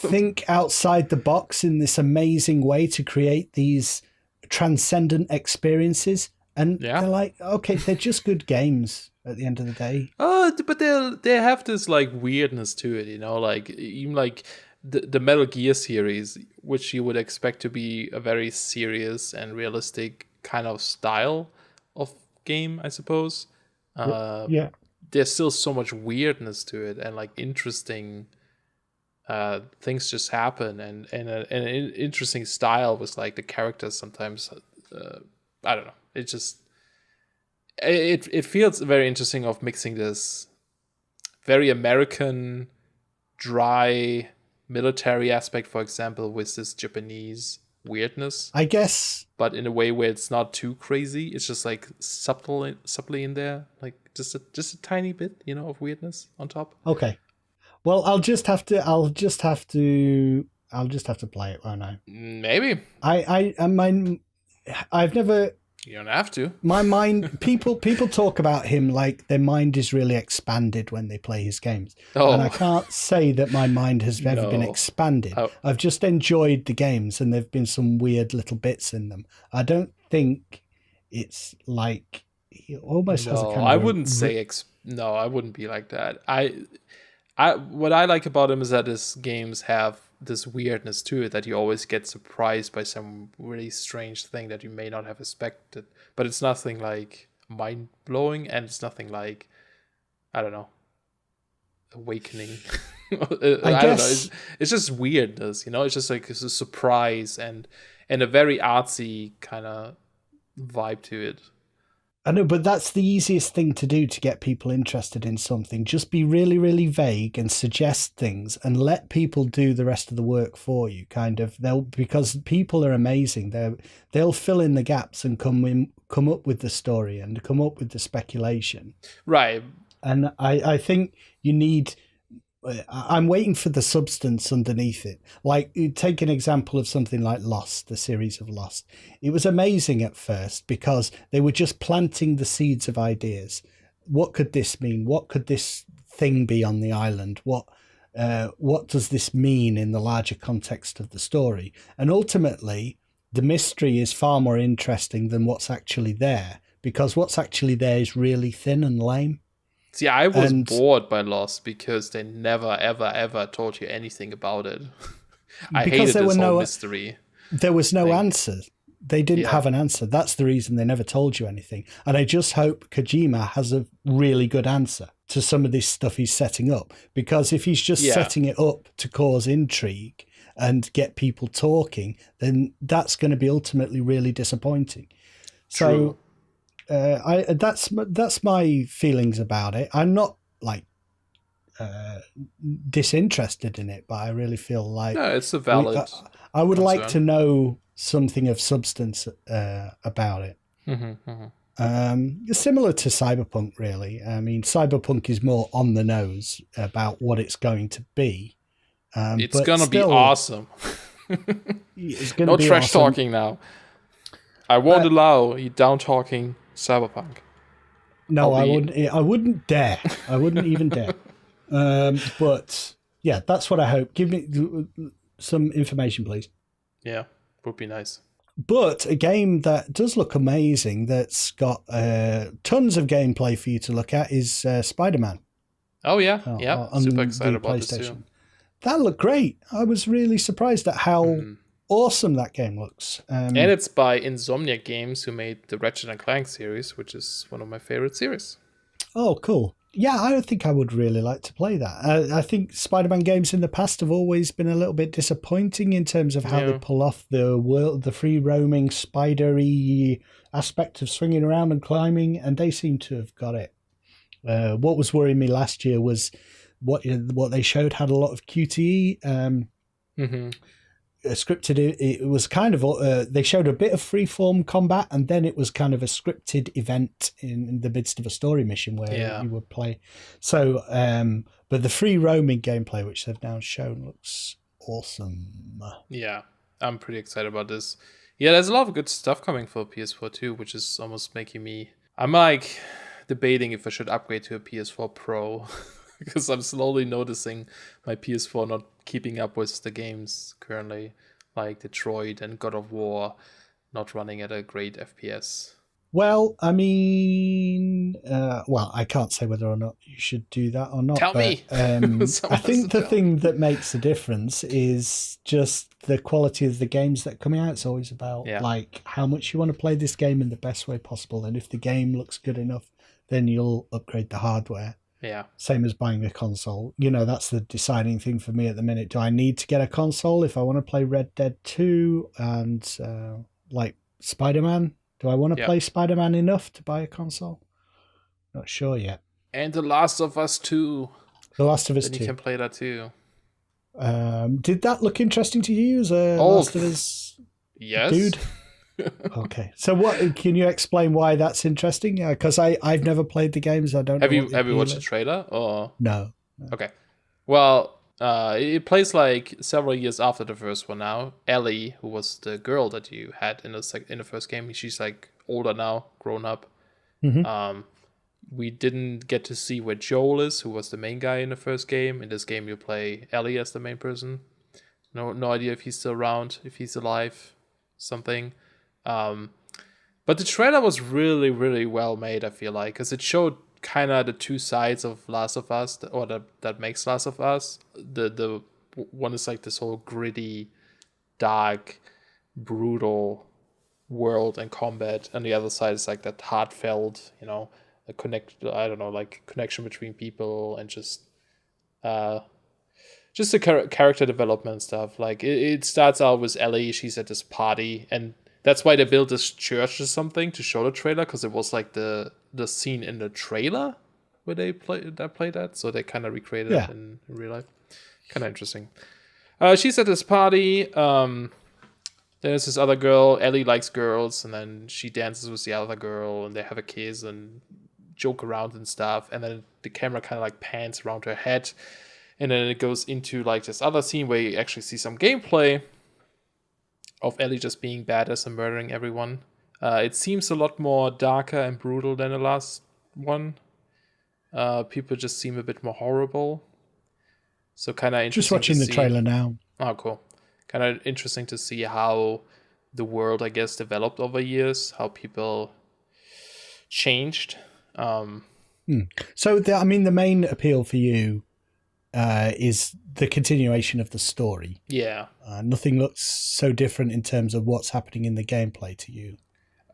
think outside the box in this amazing way to create these transcendent experiences. And they're like, okay, they're just good games at the end of the day. But they have this like weirdness to it, like even like the Metal Gear series, which you would expect to be a very serious and realistic kind of style of game, I suppose. Yeah. There's still so much weirdness to it, and like interesting things just happen, and an interesting style with like the characters sometimes. I don't know. It just it feels very interesting of mixing this very American, dry military aspect, for example, with this Japanese weirdness, I guess, but in a way where it's not too crazy. It's just like subtly in there, like just a tiny bit, of weirdness on top. Okay. Well, I'll just have to play it, won't I? Maybe. I've never. You don't have to. My mind, people talk about him like their mind is really expanded when they play his games. Oh. And I can't say that my mind has ever been expanded. Oh. I've just enjoyed the games, and there've been some weird little bits in them. I don't think it's like he almost has a kind of... I wouldn't say... No, I wouldn't be like that. What I like about him is that his games have this weirdness to it, that you always get surprised by some really strange thing that you may not have expected. But it's nothing like mind-blowing, and it's nothing like, I don't know, awakening. I don't know. It's just weirdness, It's just like it's a surprise and a very artsy kind of vibe to it. I know, but that's the easiest thing to do to get people interested in something. Just be really, really vague and suggest things, and let people do the rest of the work for you. Because people are amazing. They'll fill in the gaps and come up with the story and come up with the speculation. Right. And I think you need... I'm waiting for the substance underneath it. Like, take an example of something like Lost, the series of Lost. It was amazing at first because they were just planting the seeds of ideas. What could this mean? What could this thing be on the island? What does this mean in the larger context of the story? And ultimately, the mystery is far more interesting than what's actually there, because what's actually there is really thin and lame. See, I was bored by Lost because they never, ever, ever told you anything about it. I hated this whole mystery. There was no answer. They didn't have an answer. That's the reason they never told you anything. And I just hope Kojima has a really good answer to some of this stuff he's setting up. Because if he's just setting it up to cause intrigue and get people talking, then that's going to be ultimately really disappointing. True. So... that's my feelings about it. I'm not like disinterested in it, but I really feel like it's a valid. I would like to know something of substance about it. Similar to Cyberpunk, really. I mean, Cyberpunk is more on the nose about what it's going to be. It's gonna be awesome. It's gonna no be trash awesome. talking now. I won't allow you down talking Cyberpunk. No, I wouldn't dare. I wouldn't even dare. But yeah, that's what I hope. Give me some information, please. Yeah, would be nice. But a game that does look amazing, that's got tons of gameplay for you to look at, is Spider-Man. Oh yeah, super excited about this too. That looked great. I was really surprised at how awesome that game looks. And it's by Insomniac Games, who made the Ratchet and Clank series, which is one of my favorite series. Oh, cool. Yeah, I think I would really like to play that. I think Spider-Man games in the past have always been a little bit disappointing in terms of how they pull off the free roaming spidery aspect of swinging around and climbing, and they seem to have got it. What was worrying me last year was what they showed had a lot of QTE. Scripted. It was kind of they showed a bit of freeform combat, and then it was kind of a scripted event in the midst of a story mission where you would play. So, but the free roaming gameplay, which they've now shown, looks awesome. Yeah, I'm pretty excited about this. Yeah, there's a lot of good stuff coming for PS4 too, which is almost making me. I'm like debating if I should upgrade to a PS4 Pro because I'm slowly noticing my PS4 not keeping up with the games currently, like Detroit and God of War, not running at a great FPS. Well, I mean, I can't say whether or not you should do that or not. Tell me. I think the thing that makes a difference is just the quality of the games that are coming out. It's always about like how much you want to play this game in the best way possible, and if the game looks good enough, then you'll upgrade the hardware. Yeah. Same as buying a console. You know, that's the deciding thing for me at the minute. Do I need to get a console if I want to play Red Dead 2 and like Spider-Man? Do I want to play Spider-Man enough to buy a console? Not sure yet. And The Last of Us 2. The Last of Us 2. Then you can play that too. Did that look interesting to you as a Last of Us dude? Okay, so what can you explain why that's interesting? Because I've never played the games. I don't. Have you watched the trailer? Or no. Okay, well, it plays like several years after the first one. Now Ellie, who was the girl that you had in the first game, she's like older now, grown up. Mm-hmm. We didn't get to see where Joel is, who was the main guy in the first game. In this game, you play Ellie as the main person. No idea if he's still around, if he's alive, something. But the trailer was really, really well made, I feel like, because it showed kind of the two sides of Last of Us, or that makes Last of Us. The one is like this whole gritty, dark, brutal world and combat, and the other side is like that heartfelt, a connection between people and just the character development stuff. Like it starts out with Ellie, she's at this party, and that's why they built this church or something to show the trailer, because it was like the scene in the trailer where they played that. So they kind of recreated it in real life. Kind of interesting. She's at this party. There's this other girl. Ellie likes girls, and then she dances with the other girl, and they have a kiss and joke around and stuff. And then the camera kind of like pans around her head, and then it goes into like this other scene where you actually see some gameplay of Ellie just being badass and murdering everyone. It seems a lot more darker and brutal than the last one. People just seem a bit more horrible. So kind of interesting. Just watching the trailer now. Oh, cool. Kind of interesting to see how the world, I guess, developed over years, how people changed. So, the main appeal for you is the continuation of the story. Yeah. Nothing looks so different in terms of what's happening in the gameplay to you.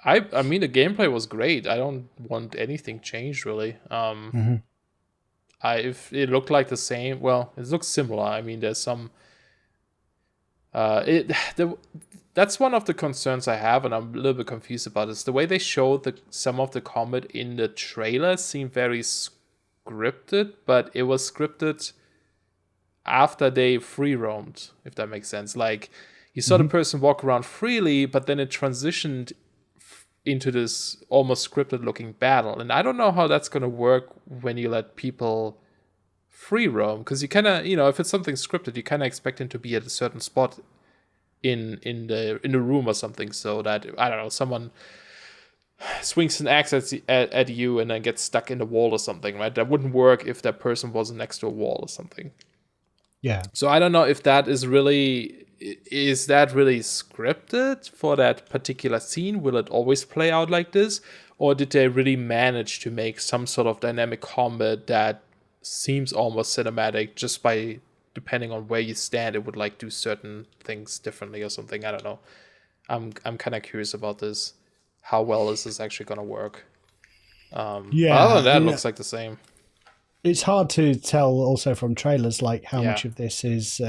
I mean, the gameplay was great. I don't want anything changed, really. If it looked like the same, well, it looks similar. I mean, there's some... that's one of the concerns I have, and I'm a little bit confused about this. The way they showed some of the combat in the trailer seemed very scripted, but it was scripted after they free roamed, if that makes sense. Like, you saw the person walk around freely, but then it transitioned into this almost scripted looking battle. And I don't know how that's going to work when you let people free roam, because you kind of, if it's something scripted, you kind of expect them to be at a certain spot in the room or something, so that, I don't know, someone swings an axe at you and then gets stuck in the wall or something, right? That wouldn't work if that person wasn't next to a wall or something. Yeah. So I don't know if that is really scripted for that particular scene. Will it always play out like this? Or did they really manage to make some sort of dynamic combat that seems almost cinematic just by depending on where you stand, it would like do certain things differently or something. I don't know. I'm kind of curious about this. How well is this actually going to work? Yeah, but other than that, it looks like the same. It's hard to tell also from trailers like how much of this is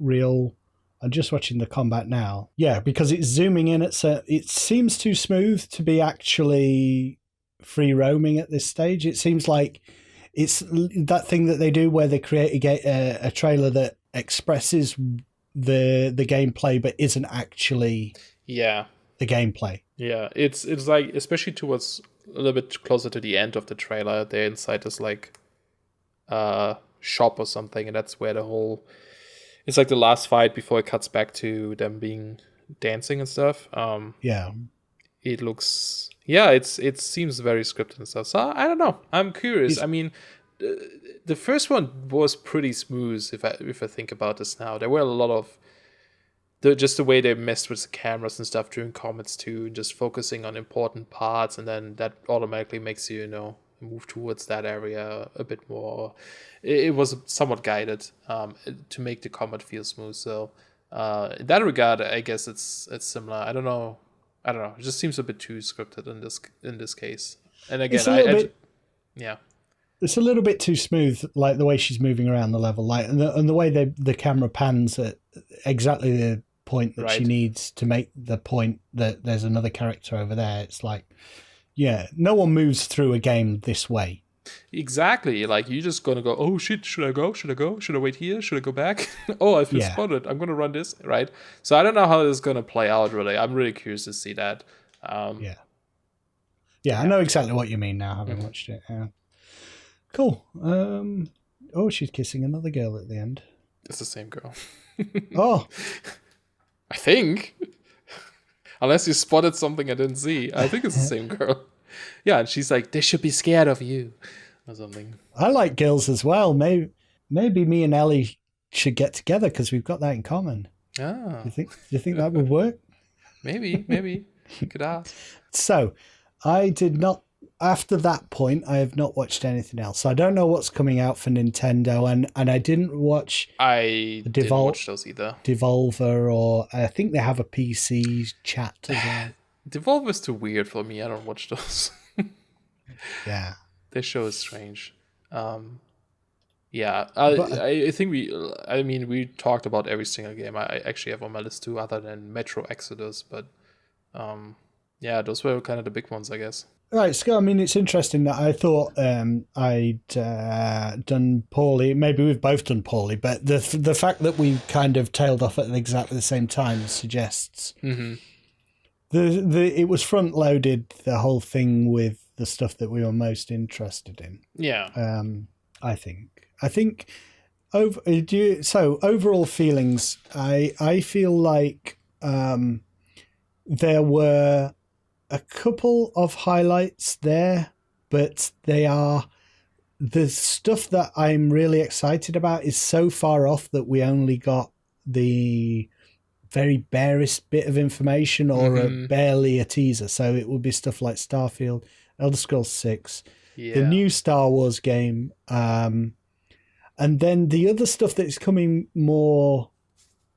real. I'm just watching the combat now. Yeah, because it's zooming in. It seems too smooth to be actually free roaming at this stage. It seems like it's that thing that they do where they create a trailer that expresses the gameplay but isn't actually the gameplay. Yeah, it's like, especially towards a little bit closer to the end of the trailer, they're inside this like shop or something, and that's where the whole, it's like the last fight before it cuts back to them being dancing and stuff. It looks, it seems very scripted and stuff. So I don't know. I'm curious. I mean, the first one was pretty smooth. If I think about this now, there were a lot of just the way they messed with the cameras and stuff during combats too, just focusing on important parts, and then that automatically makes you, move towards that area a bit more. It was somewhat guided to make the combat feel smooth. So in that regard, I guess it's similar. I don't know. It just seems a bit too scripted in this case. And again, it's a little bit too smooth, like the way she's moving around the level, like and the way the camera pans at exactly the point that she needs to make the point that there's another character over there. It's like, no one moves through a game this way. Exactly. Like, you're just gonna go, oh shit, should I go? Should I wait here? Should I go back? Oh, I feel spotted. I'm gonna run this, right? So I don't know how this is gonna play out, really. I'm really curious to see that. I know exactly what you mean now, having watched it. Yeah. Cool. Oh, she's kissing another girl at the end. It's the same girl. Oh. I think. Unless you spotted something I didn't see. I think it's the same girl. Yeah, and she's like, they should be scared of you. Or something. I like girls as well. Maybe me and Ellie should get together because we've got that in common. Ah. Do you think that would work? Maybe. You could ask. So, I did not. After that point, I have not watched anything else. I don't know what's coming out for Nintendo, and I didn't watch. Didn't watch those either. Devolver, or I think they have a PC chat as well. Devolver's too weird for me. I don't watch those. Yeah, their show is strange. I think we talked about every single game I actually have on my list too, other than Metro Exodus, but those were kind of the big ones, I guess. Right, Scott, I mean, it's interesting that I thought I'd done poorly. Maybe we've both done poorly, but the fact that we kind of tailed off at exactly the same time suggests it was front-loaded, the whole thing, with the stuff that we were most interested in. Yeah. I think overall feelings, I feel like there were a couple of highlights there, but the stuff that I'm really excited about is so far off that we only got the very barest bit of information, or barely a teaser. So it would be stuff like Starfield, Elder Scrolls 6, the new Star Wars game, and then the other stuff that's coming more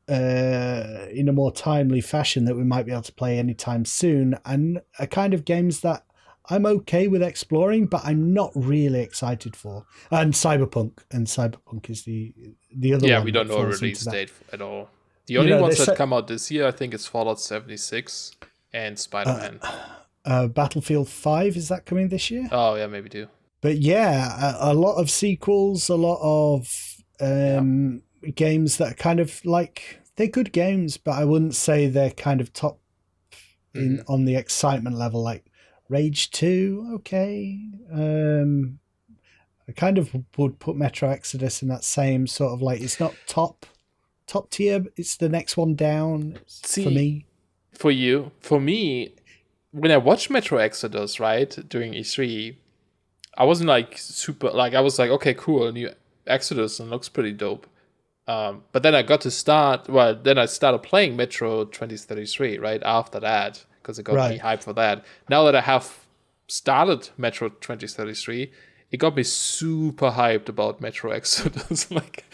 in a more timely fashion that we might be able to play anytime soon, and a kind of games that I'm okay with exploring, but I'm not really excited for. And Cyberpunk is the other one. Yeah, we don't know a release date at all. The only ones that come out this year, I think, is Fallout 76 and Spider-Man. Battlefield 5, is that coming this year? Oh, yeah, maybe too. But yeah, a lot of sequels, a lot of games that are kind of like, they're good games, but I wouldn't say they're kind of top on the excitement level. Like Rage 2, okay. I kind of would put Metro Exodus in that same sort of, like, it's not top tier, it's the next one down. For me. For me, when I watched Metro Exodus, right, during E3, I wasn't like super, like, I was like, okay, cool, new Exodus, and looks pretty dope. But then I started playing Metro 2033 right after that, because it got me hyped for that. Now that I have started Metro 2033, it got me super hyped about Metro Exodus. Like,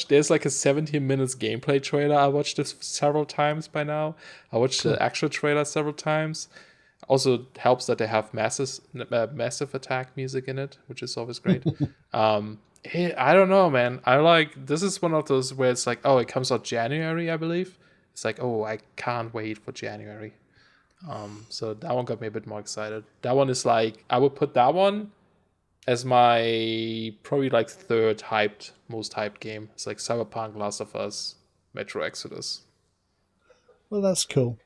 there's like a 17 minutes gameplay trailer. I watched this several times by now. I watched the actual trailer several times. Also helps that they have massive attack music in it, which is always great. I don't know, man. This is one of those where it's like, oh, it comes out January, I believe. It's like, oh, I can't wait for January. So that one got me a bit more excited. That one is like, I would put that one as my probably like third most hyped game. It's like Cyberpunk, Last of Us, Metro Exodus. Well, that's cool.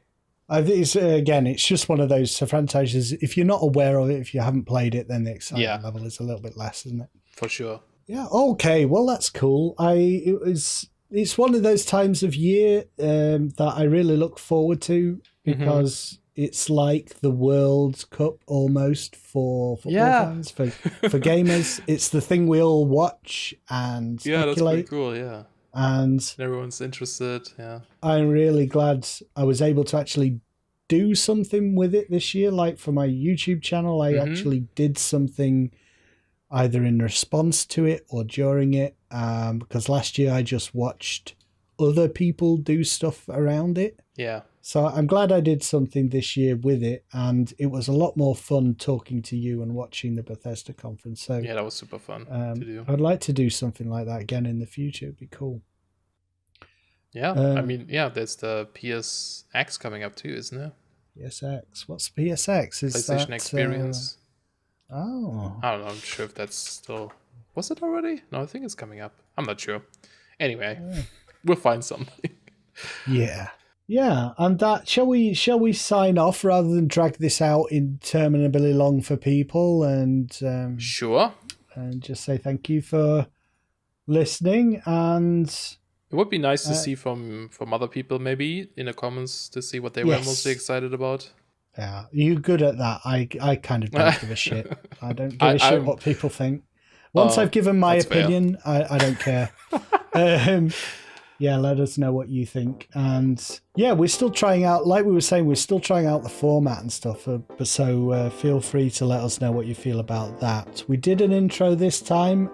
I think it's just one of those franchises. If you're not aware of it, if you haven't played it, then the excitement level is a little bit less, isn't it? For sure. Yeah. Okay. Well, that's cool. It's one of those times of year that I really look forward to because it's like the World Cup almost for football fans, for gamers. It's the thing we all watch and speculate. That's pretty cool. Yeah. And everyone's interested. Yeah. I'm really glad I was able to actually do something with it this year. Like for my YouTube channel, I actually did something either in response to it or during it. Because last year I just watched other people do stuff around it. Yeah. So I'm glad I did something this year with it, and it was a lot more fun talking to you and watching the Bethesda conference. So yeah, that was super fun to do. I'd like to do something like that again in the future. It'd be cool. Yeah, I mean, there's the PSX coming up too, isn't there? PSX. What's PSX? Is PlayStation that, Experience. I don't know. I'm sure if that's still. Was it already? No, I think it's coming up. I'm not sure. Anyway, we'll find something. Yeah. Yeah, and that shall we sign off rather than drag this out interminably long for people and sure, and just say thank you for listening. And it would be nice to see from other people maybe in the comments to see what they were mostly excited about. Yeah, you're good at that. I kind of don't give a shit. I don't give a shit what people think. Once I've given my opinion, I don't care. Yeah, let us know what you think. And yeah, we're still trying out, like we were saying, we're still trying out the format and stuff. So feel free to let us know what you feel about that. We did an intro this time,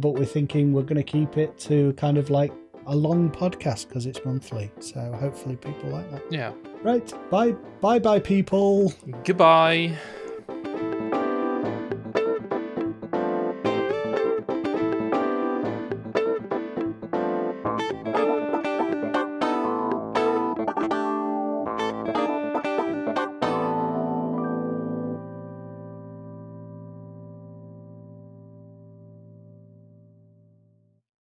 but we're thinking we're going to keep it to kind of like a long podcast because it's monthly. So hopefully people like that. Yeah. Right. Bye, people. Goodbye.